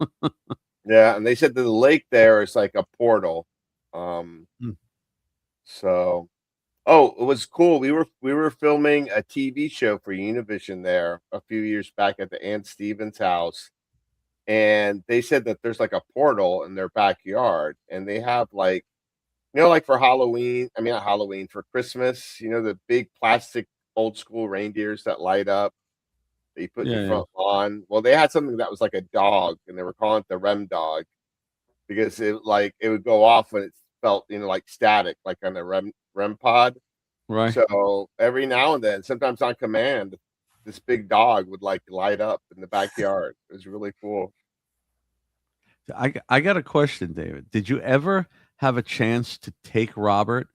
Yeah, and they said that the lake there is like a portal. Hmm. So, oh, it was cool. We were filming a TV show for Univision there a few years back at the Ann Stevens house, and they said that there's like a portal in their backyard, and they have like like for Halloween. I mean, not Halloween, for Christmas. The big plastic old school reindeers that light up that you put in Yeah, your yeah. front lawn. Well, they had something that was like a dog, and they were calling it the REM dog because it would go off when it felt like static, like on a REM pod. Right. So every now and then, sometimes on command, this big dog would like light up in the backyard. It was really cool. I got a question, David. Did you ever have a chance to take Robert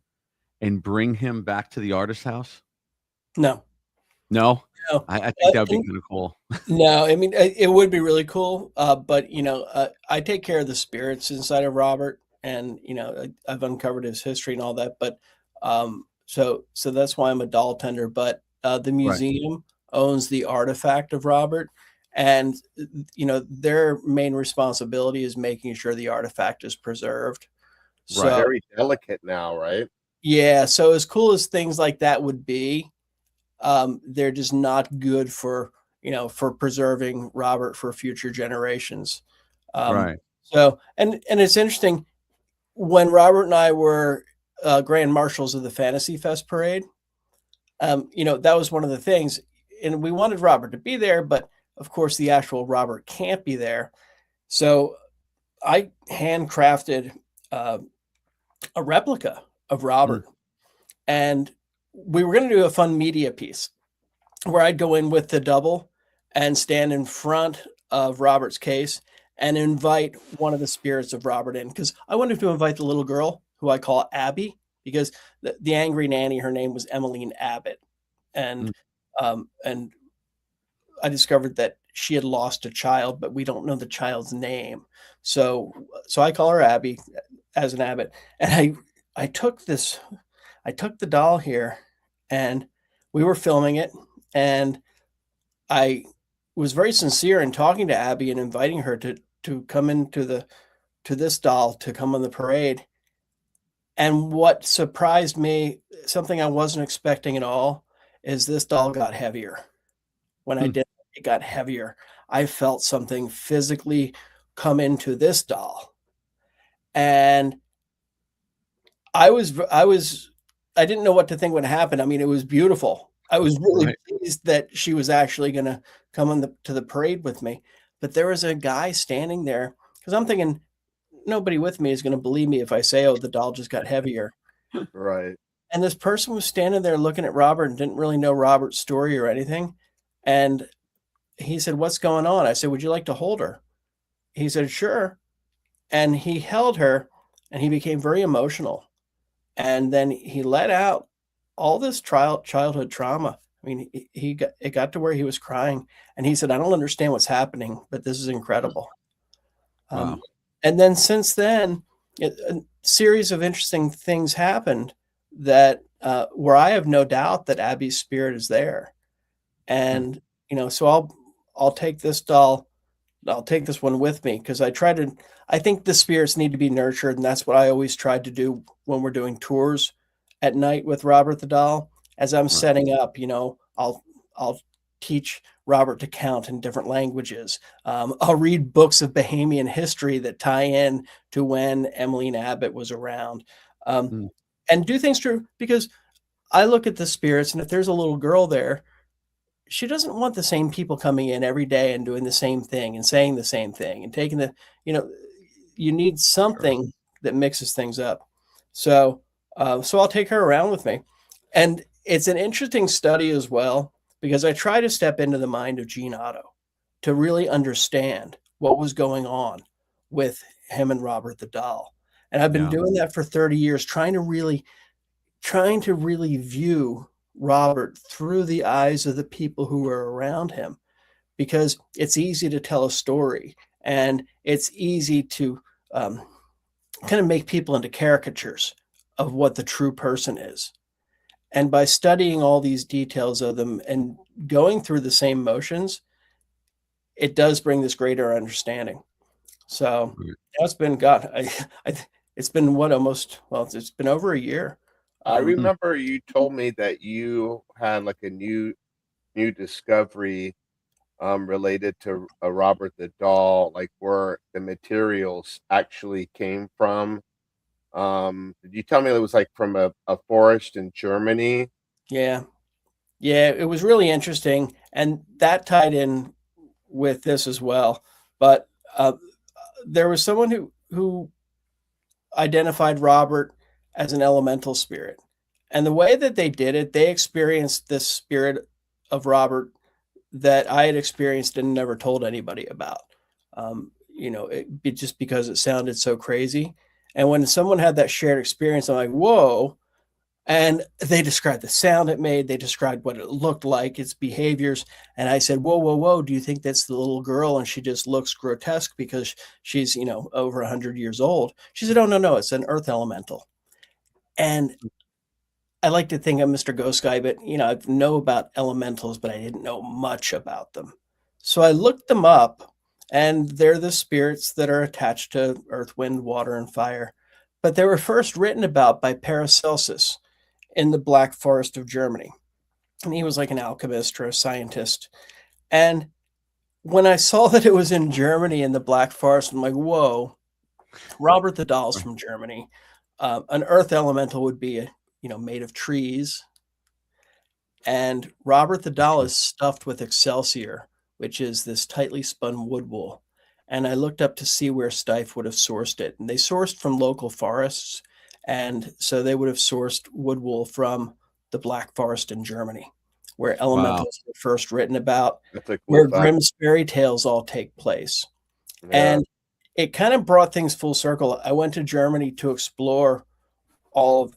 and bring him back to the artist house? No. No? No. I think that would be kind of cool. No, I mean, it would be really cool. But I take care of the spirits inside of Robert, and I've uncovered his history and all that. But so that's why I'm a doll tender. But the museum owns the artifact of Robert, and their main responsibility is making sure the artifact is preserved. So Right. very delicate now, right? yeah, so as cool as things like that would be, they're just not good for for preserving Robert for future generations. Right. So and it's interesting, when Robert and I were grand marshals of the Fantasy Fest parade. That was one of the things, and we wanted Robert to be there, but of course the actual Robert can't be there. So I handcrafted a replica of Robert, and we were going to do a fun media piece where I'd go in with the double and stand in front of Robert's case and invite one of the spirits of Robert in, because I wanted to invite the little girl who I call Abby, because the angry nanny, her name was Emmeline Abbott, and and I discovered that she had lost a child, but we don't know the child's name, so I call her Abby as an Abbott, and I took the doll here, and we were filming it, and I was very sincere in talking to Abby and inviting her to come into to this doll to come on the parade. And what surprised me, something I wasn't expecting at all, is this doll got heavier. When I did it got heavier. I felt something physically come into this doll. And I didn't know what to think would happen. I mean, it was beautiful. I was really pleased that she was actually going to come to the parade with me. But there was a guy standing there, because I'm thinking nobody with me is going to believe me if I say, oh, the doll just got heavier. Right. And this person was standing there looking at Robert and didn't really know Robert's story or anything. And he said, what's going on? I said, would you like to hold her? He said, sure. And he held her, and he became very emotional. And then he let out all this childhood trauma. I mean, it got to where he was crying, and he said, I don't understand what's happening, but this is incredible. Wow. And then since then, a series of interesting things happened that where I have no doubt that Abby's spirit is there. And, so I'll take this doll. I'll take this one with me, because I think the spirits need to be nurtured. And that's what I always tried to do when we're doing tours at night with Robert the doll. As I'm setting up, I'll teach Robert to count in different languages. I'll read books of Bahamian history that tie in to when Emmeline Abbott was around, and do things true, because I look at the spirits, and if there's a little girl there, she doesn't want the same people coming in every day and doing the same thing and saying the same thing and taking you need something that mixes things up. So I'll take her around with me. And it's an interesting study as well, because I try to step into the mind of Gene Otto to really understand what was going on with him and Robert the doll. And I've been doing that for 30 years, trying to really view Robert through the eyes of the people who were around him, because it's easy to tell a story and it's easy to kind of make people into caricatures of what the true person is. And by studying all these details of them and going through the same motions, it does bring this greater understanding. So that's been it's been it's been over a year. I remember you told me that you had like a new discovery related to Robert the doll, like where the materials actually came from. Did you tell me it was like from a forest in Germany? Yeah. It was really interesting, and that tied in with this as well. But there was someone who identified Robert as an elemental spirit, and the way that they did it, they experienced this spirit of Robert that I had experienced and never told anybody about. Just because it sounded so crazy. And when someone had that shared experience, I'm like, whoa. And they described the sound it made. They described what it looked like, its behaviors. And I said, whoa, whoa, whoa. Do you think that's the little girl? And she just looks grotesque because she's, over 100 years old. She said, oh, no, it's an earth elemental. And I like to think I'm Mr. Ghost Guy, but, I know about elementals, but I didn't know much about them. So I looked them up, and they're the spirits that are attached to earth, wind, water, and fire. But they were first written about by Paracelsus in the Black Forest of Germany. And he was like an alchemist or a scientist. And when I saw that it was in Germany in the Black Forest, I'm like, whoa, Robert the doll's from Germany. An earth elemental would be, made of trees. And Robert the doll is stuffed with excelsior, which is this tightly spun wood wool. And I looked up to see where Steiff would have sourced it. And they sourced from local forests. And so they would have sourced wood wool from the Black Forest in Germany, where elementals were first written about, where Grimm's fairy tales all take place. Yeah. And it kind of brought things full circle. I went to Germany to explore all of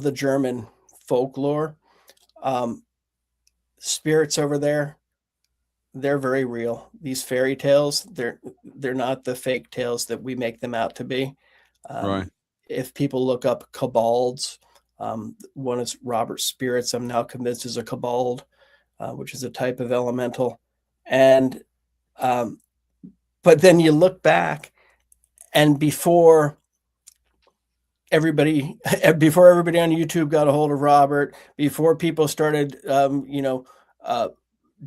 the German folklore. Spirits over there, they're very real. These fairy tales, they're not the fake tales that we make them out to be. Right. If people look up kobolds, one is Robert's spirits, I'm now convinced is a kobold, which is a type of elemental. And but then you look back, and before everybody on YouTube got a hold of Robert, before people started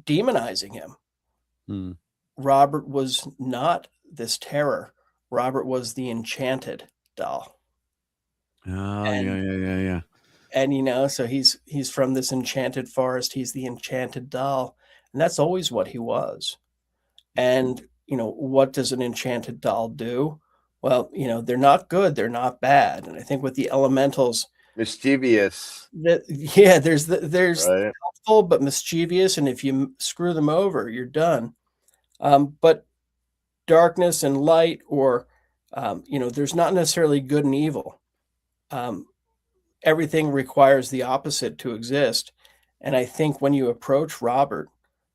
demonizing him, Robert was not this terror. Robert was the enchanted doll. Yeah. And so he's from this enchanted forest. He's the enchanted doll, and that's always what he was. And what does an enchanted doll do? Well, they're not good, they're not bad. And I think with the elementals, mischievous. There's right. helpful but mischievous, and if you screw them over, you're done. But darkness and light, or there's not necessarily good and evil. Everything requires the opposite to exist. And I think when you approach Robert,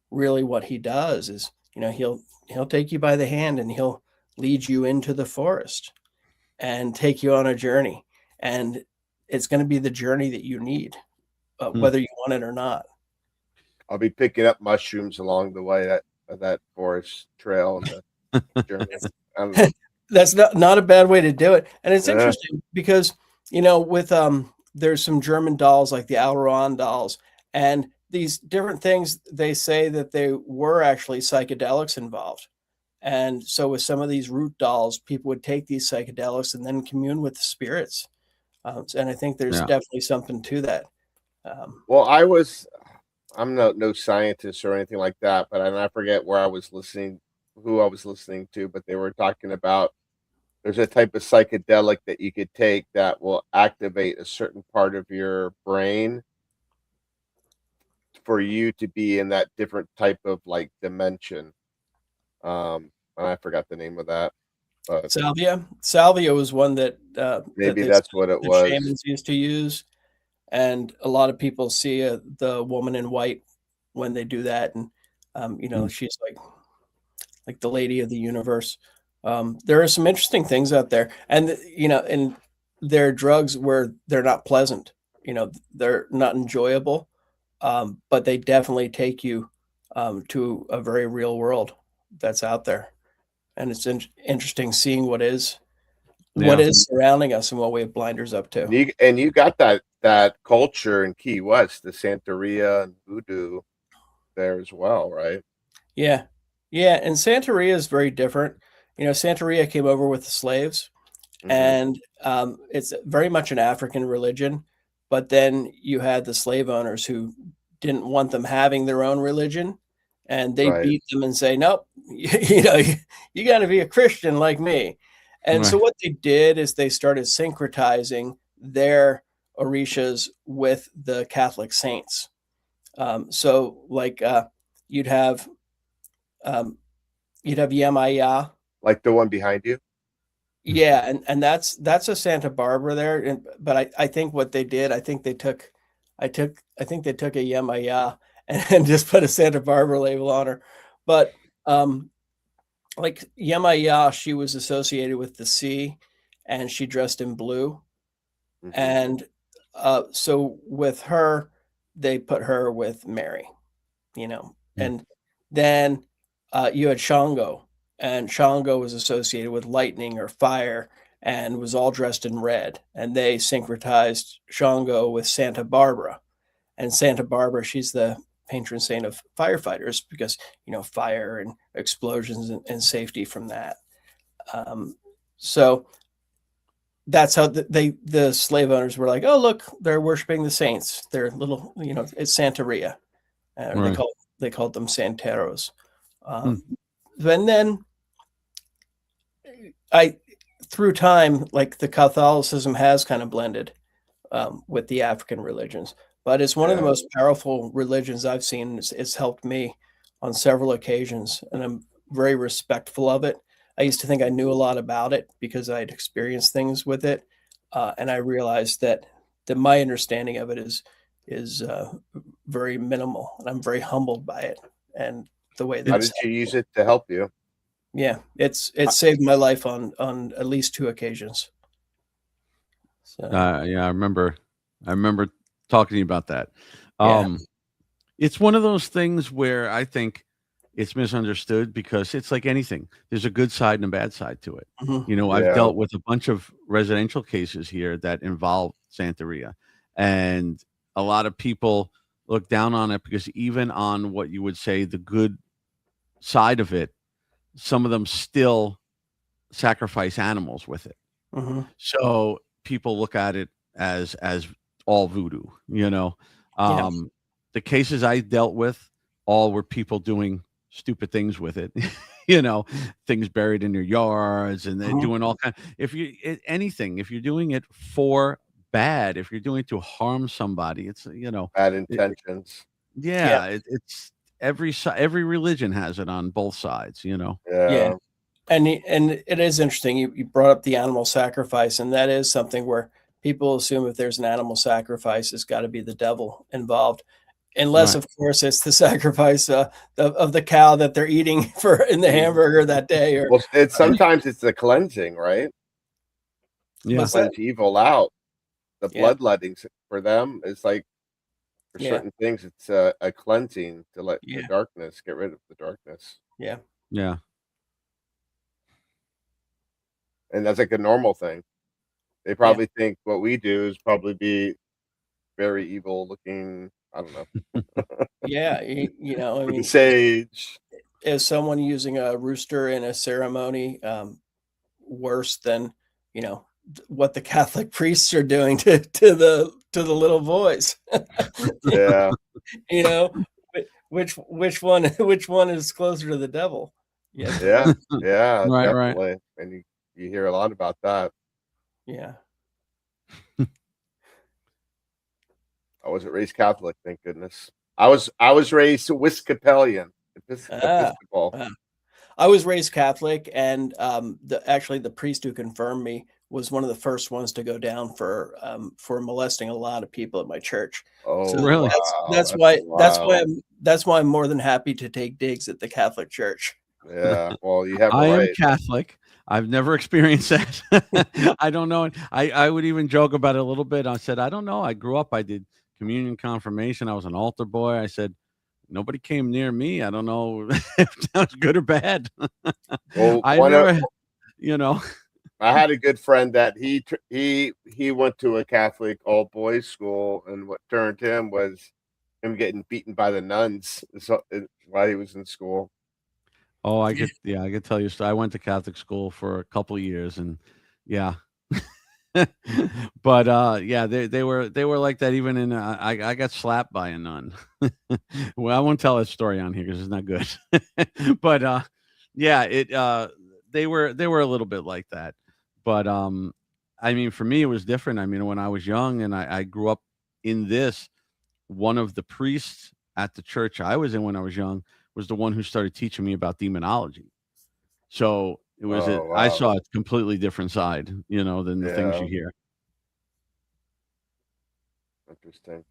really what he does is, he'll take you by the hand and he'll lead you into the forest and take you on a journey. And it's going to be the journey that you need, whether you want it or not. I'll be picking up mushrooms along the way that forest trail and the journey. That's not a bad way to do it. And it's interesting because, with there's some German dolls like the Alderon dolls, and these different things, they say that they were actually psychedelics involved. And so with some of these root dolls, people would take these psychedelics and then commune with the spirits. And I think there's definitely something to that. Well, I'm no scientist or anything like that, but I forget who I was listening to, but they were talking about there's a type of psychedelic that you could take that will activate a certain part of your brain. for you to be in that different type of like dimension. I forgot the name of that, but Salvia was one that maybe that's what it the was. shamans used to use, and a lot of people see the woman in white when they do that, and she's like the lady of the universe. There are some interesting things out there, and and there are drugs where they're not pleasant. They're not enjoyable, but they definitely take you to a very real world that's out there, and it's interesting seeing what is surrounding us and what we have blinders up to. You got that culture in Key West, the Santeria and Voodoo there as well, right? Yeah. Yeah. And Santeria is very different. Santeria came over with the slaves, and it's very much an African religion. But then you had the slave owners who didn't want them having their own religion, and they beat them and say, nope, you got to be a Christian like me. And so what they did is they started syncretizing their orishas with the Catholic saints. So like you'd have Yemaya, like the one behind you. Yeah, and that's a Santa Barbara there. But I think what they did, I think they took a Yemaya and just put a Santa Barbara label on her. But like Yemaya, she was associated with the sea, and she dressed in blue. And so with her, they put her with Mary, and then you had Shango, and Shango was associated with lightning or fire and was all dressed in red. And they syncretized Shango with Santa Barbara. And Santa Barbara, she's the patron saint of firefighters because, fire and explosions and safety from that. So that's how the slave owners were like, oh, look, they're worshiping the saints. They're little, it's Santeria. They called them Santeros. And then through time, like the Catholicism has kind of blended with the African religions, but it's one of the most powerful religions I've seen. It's helped me on several occasions, and I'm very respectful of it. I used to think I knew a lot about it because I had experienced things with it, and I realized that my understanding of it is very minimal, and I'm very humbled by it and the way that. How did you use it to help you? Yeah, it's saved my life on at least 2 occasions. So. Yeah, I remember talking to you about that. Yeah. It's one of those things where I think it's misunderstood because it's like anything. There's a good side and a bad side to it. I've dealt with a bunch of residential cases here that involve Santeria, and a lot of people look down on it because even on what you would say the good side of it, some of them still sacrifice animals with it. So people look at it as all voodoo, The cases I dealt with all were people doing stupid things with it, things buried in their yards, and they're doing all kinds. If you're doing it for bad, if you're doing it to harm somebody, it's bad intentions. It's every religion has it on both sides, Yeah. And it is interesting. You brought up the animal sacrifice, and that is something where people assume if there's an animal sacrifice, it's got to be the devil involved, unless of course it's the sacrifice of the cow that they're eating in the hamburger that day. Or sometimes it's the cleansing, right? Yeah, cleanse evil out. The bloodletting for them is like for certain things, it's a cleansing to let the darkness get rid of the darkness. Yeah. And that's like a normal thing. They probably think what we do is probably be very evil looking. I don't know. I mean, sage. Is someone using a rooster in a ceremony worse than what the Catholic priests are doing to the little boys? Yeah. Which one is closer to the devil? Yeah, Right. definitely. And you hear a lot about that. Yeah. I wasn't raised Catholic, thank goodness. I was raised Episcopalian. Episcopal. I was raised Catholic, and actually the priest who confirmed me was one of the first ones to go down for molesting a lot of people at my church. Oh, So really? that's why I'm more than happy to take digs at the Catholic Church. Yeah. Well, you have a I am right. Catholic. I've never experienced that. I don't know. I would even joke about it a little bit. I said, I don't know. I grew up. I did communion, confirmation. I was an altar boy. I said, nobody came near me. I don't know if that was good or bad. Well, I never, you know. I had a good friend that he went to a Catholic all boys school, and what turned him was him getting beaten by the nuns while he was in school. Oh, I could tell you. So I went to Catholic school for a couple of years, and yeah. But yeah, they were like that. Even in I got slapped by a nun. Well, I won't tell that story on here because it's not good. But yeah, they were a little bit like that. But I mean, for me, it was different. I mean, when I was young and I grew up in this, one of the priests at the church I was in when I was young was the one who started teaching me about demonology. So it was I saw a completely different side, than the things you hear. Interesting.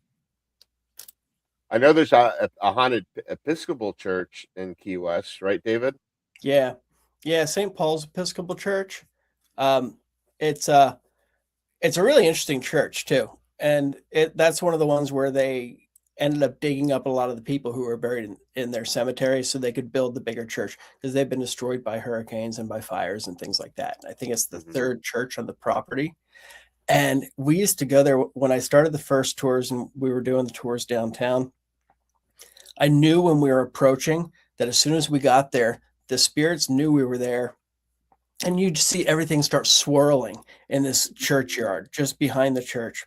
I know there's a haunted Episcopal church in Key West, right, David? Yeah. St. Paul's Episcopal Church. It's a really interesting church too, and that's one of the ones where they ended up digging up a lot of the people who were buried in their cemetery so they could build the bigger church, because they've been destroyed by hurricanes and by fires and things like that. And I think it's the third church on the property. And we used to go there when I started the first tours, and we were doing the tours downtown. I knew when we were approaching that as soon as we got there, the spirits knew we were there. And you'd see everything start swirling in this churchyard just behind the church.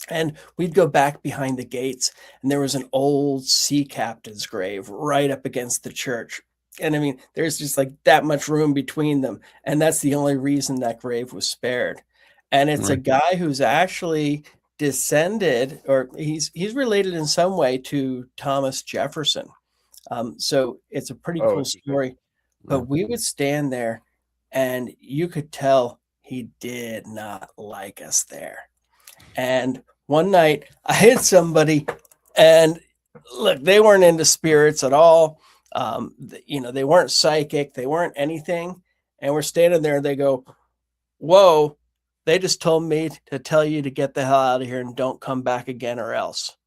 And we'd go back behind the gates, and there was an old sea captain's grave right up against the church. And I mean, there's just like that much room between them. And that's the only reason that grave was spared. And it's a guy who's actually descended, or he's related in some way to Thomas Jefferson. So it's a pretty cool story. But we would stand there, and you could tell he did not like us there. And one night I hit somebody, and look, they weren't into spirits at all. They weren't psychic. They weren't anything. And we're standing there, and they go, "Whoa, they just told me to tell you to get the hell out of here and don't come back again or else."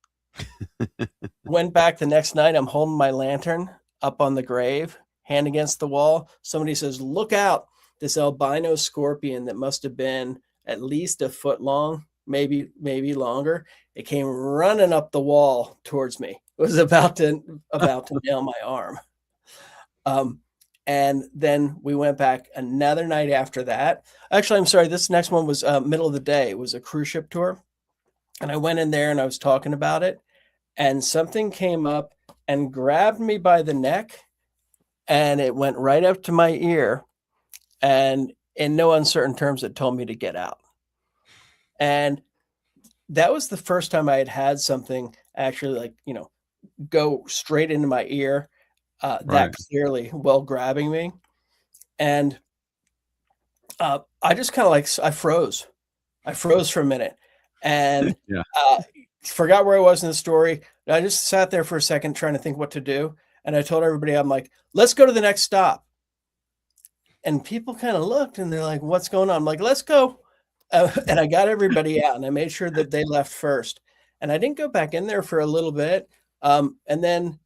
Went back the next night. I'm holding my lantern up on the grave, hand against the wall. Somebody says, "Look out." This albino scorpion that must have been at least a foot long, maybe longer. It came running up the wall towards me. It was about to nail my arm. And then we went back another night after that. Actually, I'm sorry. This next one was middle of the day. It was a cruise ship tour. And I went in there and I was talking about it. And something came up and grabbed me by the neck. And it went right up to my ear. And in no uncertain terms, it told me to get out. And that was the first time I had something actually go straight into my ear that clearly while grabbing me. And I just kind of I froze. I froze for a minute and forgot where I was in the story. I just sat there for a second trying to think what to do. And I told everybody, I'm like, "Let's go to the next stop." And people kind of looked and they're like, "What's going on?" I'm like, "Let's go." And I got everybody out and I made sure that they left first. And I didn't go back in there for a little bit. And then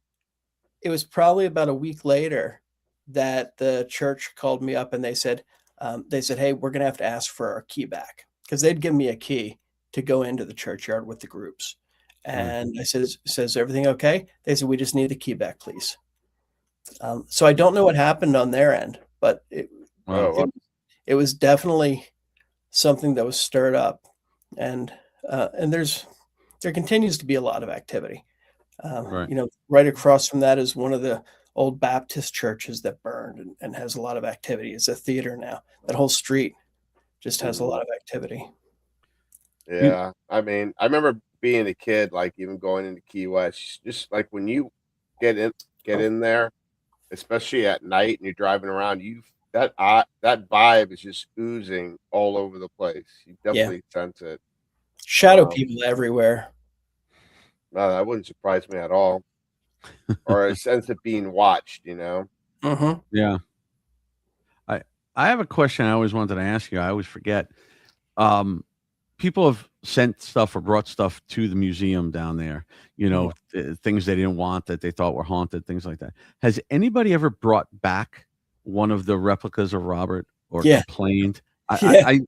it was probably about a week later that the church called me up and they said, "Hey, we're going to have to ask for our key back," because they'd given me a key to go into the churchyard with the groups. And I said, "Is everything okay?" They said, "We just need the key back, please." So I don't know what happened on their end, but it was definitely something that was stirred up, and there continues to be a lot of activity. Right across from that is one of the old Baptist churches that burned and has a lot of activity. It's a theater now. That whole street just has a lot of activity. Yeah, I mean, I remember being a kid, like even going into Key West, just like when you get in there, especially at night and you're driving around, that vibe is just oozing all over the place. You definitely sense it. Shadow people everywhere. No, that wouldn't surprise me at all. Or a sense of being watched, you know? Mm-hmm. Yeah. I have a question I always wanted to ask you. I always forget. People have sent stuff or brought stuff to the museum down there, you know, things they didn't want that they thought were haunted, things like that. Has anybody ever brought back one of the replicas of Robert or complained? I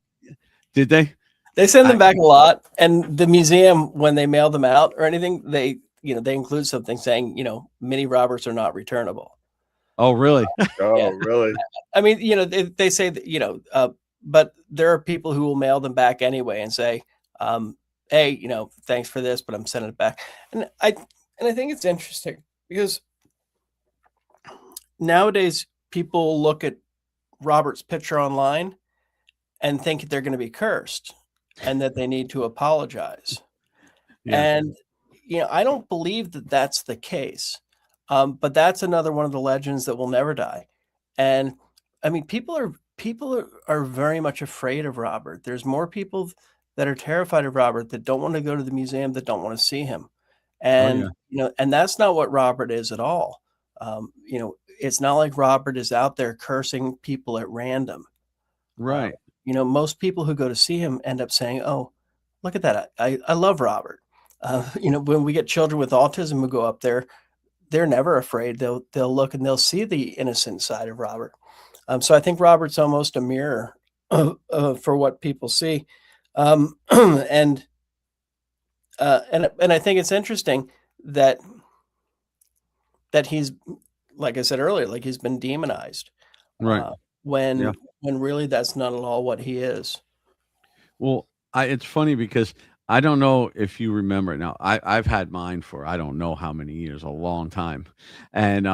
did they? They send them back a lot, and the museum, when they mail them out or anything, they include something saying, mini Roberts are not returnable. Oh, really? Really? I mean, they say that, but there are people who will mail them back anyway and say, hey, thanks for this, but I'm sending it back. And I think it's interesting because nowadays people look at Robert's picture online and think they're going to be cursed and that they need to apologize. And, I don't believe that that's the case. But that's another one of the legends that will never die. And I mean, people are very much afraid of Robert. There's more people that are terrified of Robert that don't want to go to the museum, that don't want to see him. And, and that's not what Robert is at all. It's not like Robert is out there cursing people at random. Right. Most people who go to see him end up saying, oh, look at that. I love Robert. When we get children with autism who go up there, they're never afraid. They'll look and they'll see the innocent side of Robert. So I think Robert's almost a mirror for what people see. And I think it's interesting that he's, like I said earlier, like he's been demonized. Right. When really that's not at all what he is. Well, it's funny because I don't know if you remember. Now, I've had mine for I don't know how many years, a long time, and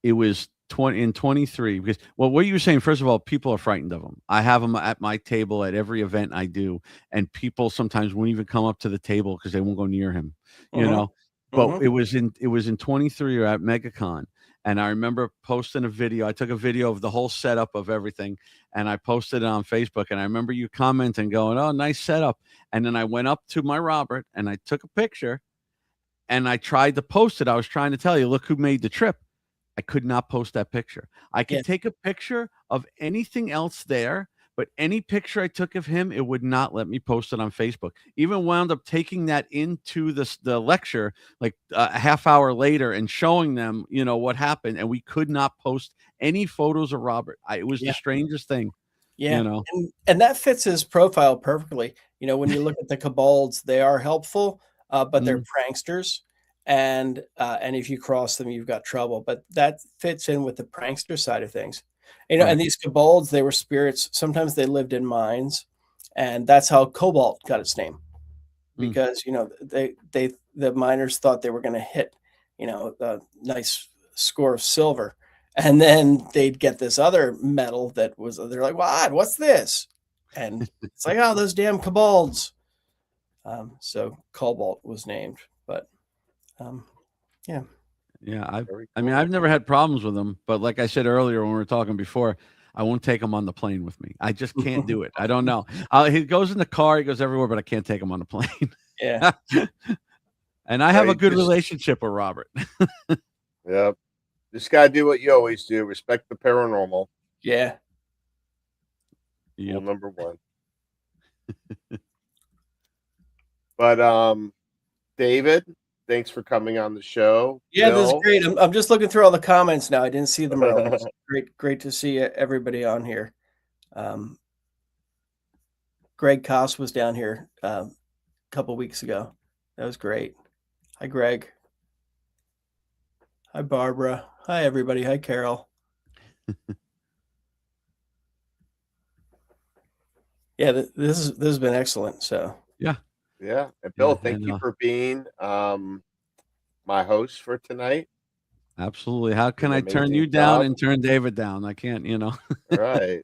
it was 23 because what you were saying. First of all, people are frightened of them. I have them at my table at every event I do, and people sometimes won't even come up to the table because they won't go near him. You know, but it was in 23 or at MegaCon. And I remember posting a video. I took a video of the whole setup of everything, and I posted it on Facebook. And I remember you commenting, going, "Oh, nice setup." And then I went up to my Robert, and I took a picture, and I tried to post it. I was trying to tell you, look who made the trip. I could not post that picture. I could take a picture of anything else there, but any picture I took of him, it would not let me post it on Facebook. Even wound up taking that into the lecture like a half hour later and showing them, what happened. And we could not post any photos of Robert. It was the strangest thing. Yeah. And that fits his profile perfectly. When you look at the kobolds, they are helpful, but they're pranksters. And if you cross them, you've got trouble. But that fits in with the prankster side of things. And these kobolds, they were spirits. Sometimes they lived in mines, and that's how cobalt got its name, because the miners thought they were going to hit, a nice score of silver, and then they'd get this other metal they're like, what's this? And it's like, oh, those damn kobolds. So cobalt was named, but yeah. Yeah, I mean, I've never had problems with them, but like I said earlier when we were talking before, I won't take him on the plane with me. I just can't do it. I don't know. He goes in the car, he goes everywhere, but I can't take him on the plane. Yeah. And I have a good relationship with Robert. Yep. Just gotta do what you always do: respect the paranormal. Yeah. Rule number one. But David, thanks for coming on the show. Yeah, this is great. I'm just looking through all the comments now. I didn't see them earlier. It's great to see everybody on here. Greg Koss was down here a couple weeks ago. That was great. Hi, Greg. Hi, Barbara. Hi, everybody. Hi, Carol. Yeah, this has been excellent. So yeah. And Bill, thank you for being my host for tonight. Absolutely. How can I turn you down and turn David down? I can't, Right.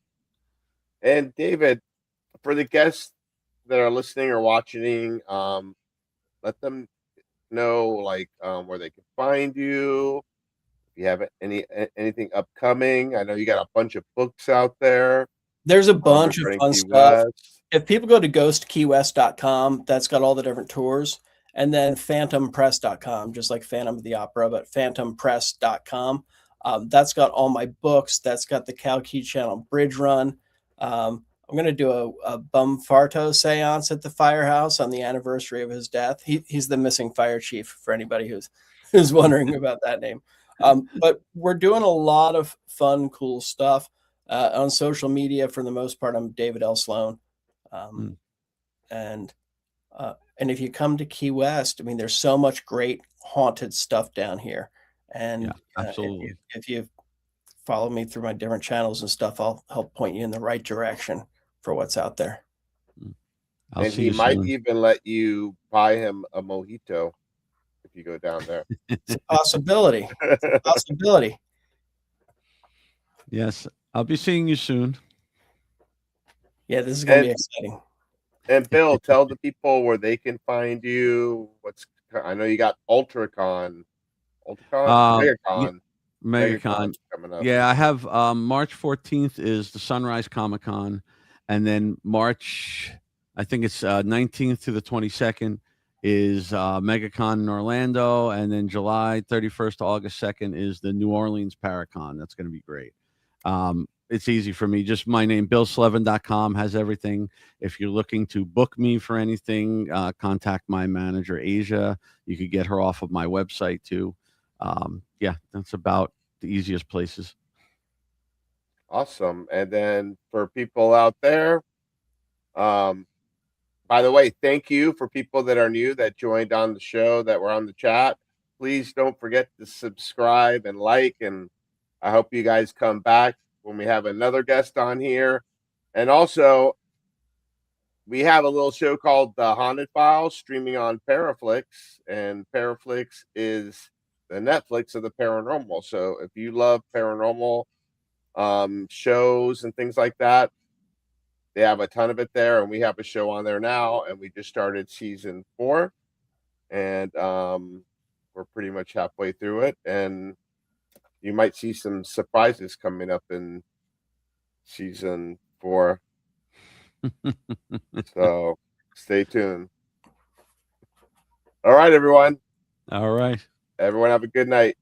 And David, for the guests that are listening or watching, let them know like where they can find you. If you have anything upcoming, I know you got a bunch of books out there. There's a bunch of regarding fun Key stuff. West. If people go to ghostkeywest.com, that's got all the different tours. And then phantompress.com, just like Phantom of the Opera, but phantompress.com. That's got all my books. That's got the Cal Key Channel Bridge Run. I'm going to do a Bum Farto seance at the firehouse on the anniversary of his death. He's the missing fire chief for anybody who's wondering about that name. But we're doing a lot of fun, cool stuff on social media. For the most part, I'm David L. Sloan. And if you come to Key West, I mean, there's so much great haunted stuff down here. And Yeah, absolutely. If you follow me through my different channels and stuff, I'll help point you in the right direction for what's out there. I'll And see he you might soon. even let you buy him a mojito if you go down there. It's a possibility. It's a possibility. Yes, I'll be seeing you soon. Yeah, this is going to be exciting. And Bill, tell the people where they can find you. I know you got MegaCon coming up. Yeah, I have March 14th is the Sunrise Comic Con, and then March, I think it's 19th to the 22nd is MegaCon in Orlando, and then July 31st to August 2nd is the New Orleans Paracon. That's going to be great. It's easy for me. Just my name, BillSlevin.com, has everything. If you're looking to book me for anything, contact my manager, Asia. You could get her off of my website too. Yeah, that's about the easiest places. Awesome. And then for people out there, by the way, thank you for people that are new that joined on the show, that were on the chat. Please don't forget to subscribe and like, and I hope you guys come back when we have another guest on here. And also, we have a little show called The Haunted Files streaming on ParaFlixx, and ParaFlixx is the Netflix of the paranormal. So if you love paranormal shows and things like that, they have a ton of it there, and we have a show on there now, and we just started season 4, and we're pretty much halfway through it, and you might see some surprises coming up in season 4. So stay tuned. All right, everyone. All right. Everyone have a good night.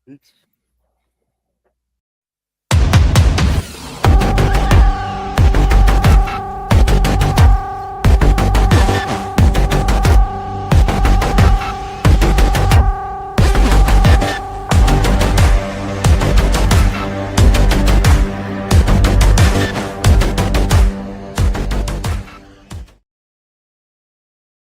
Peace.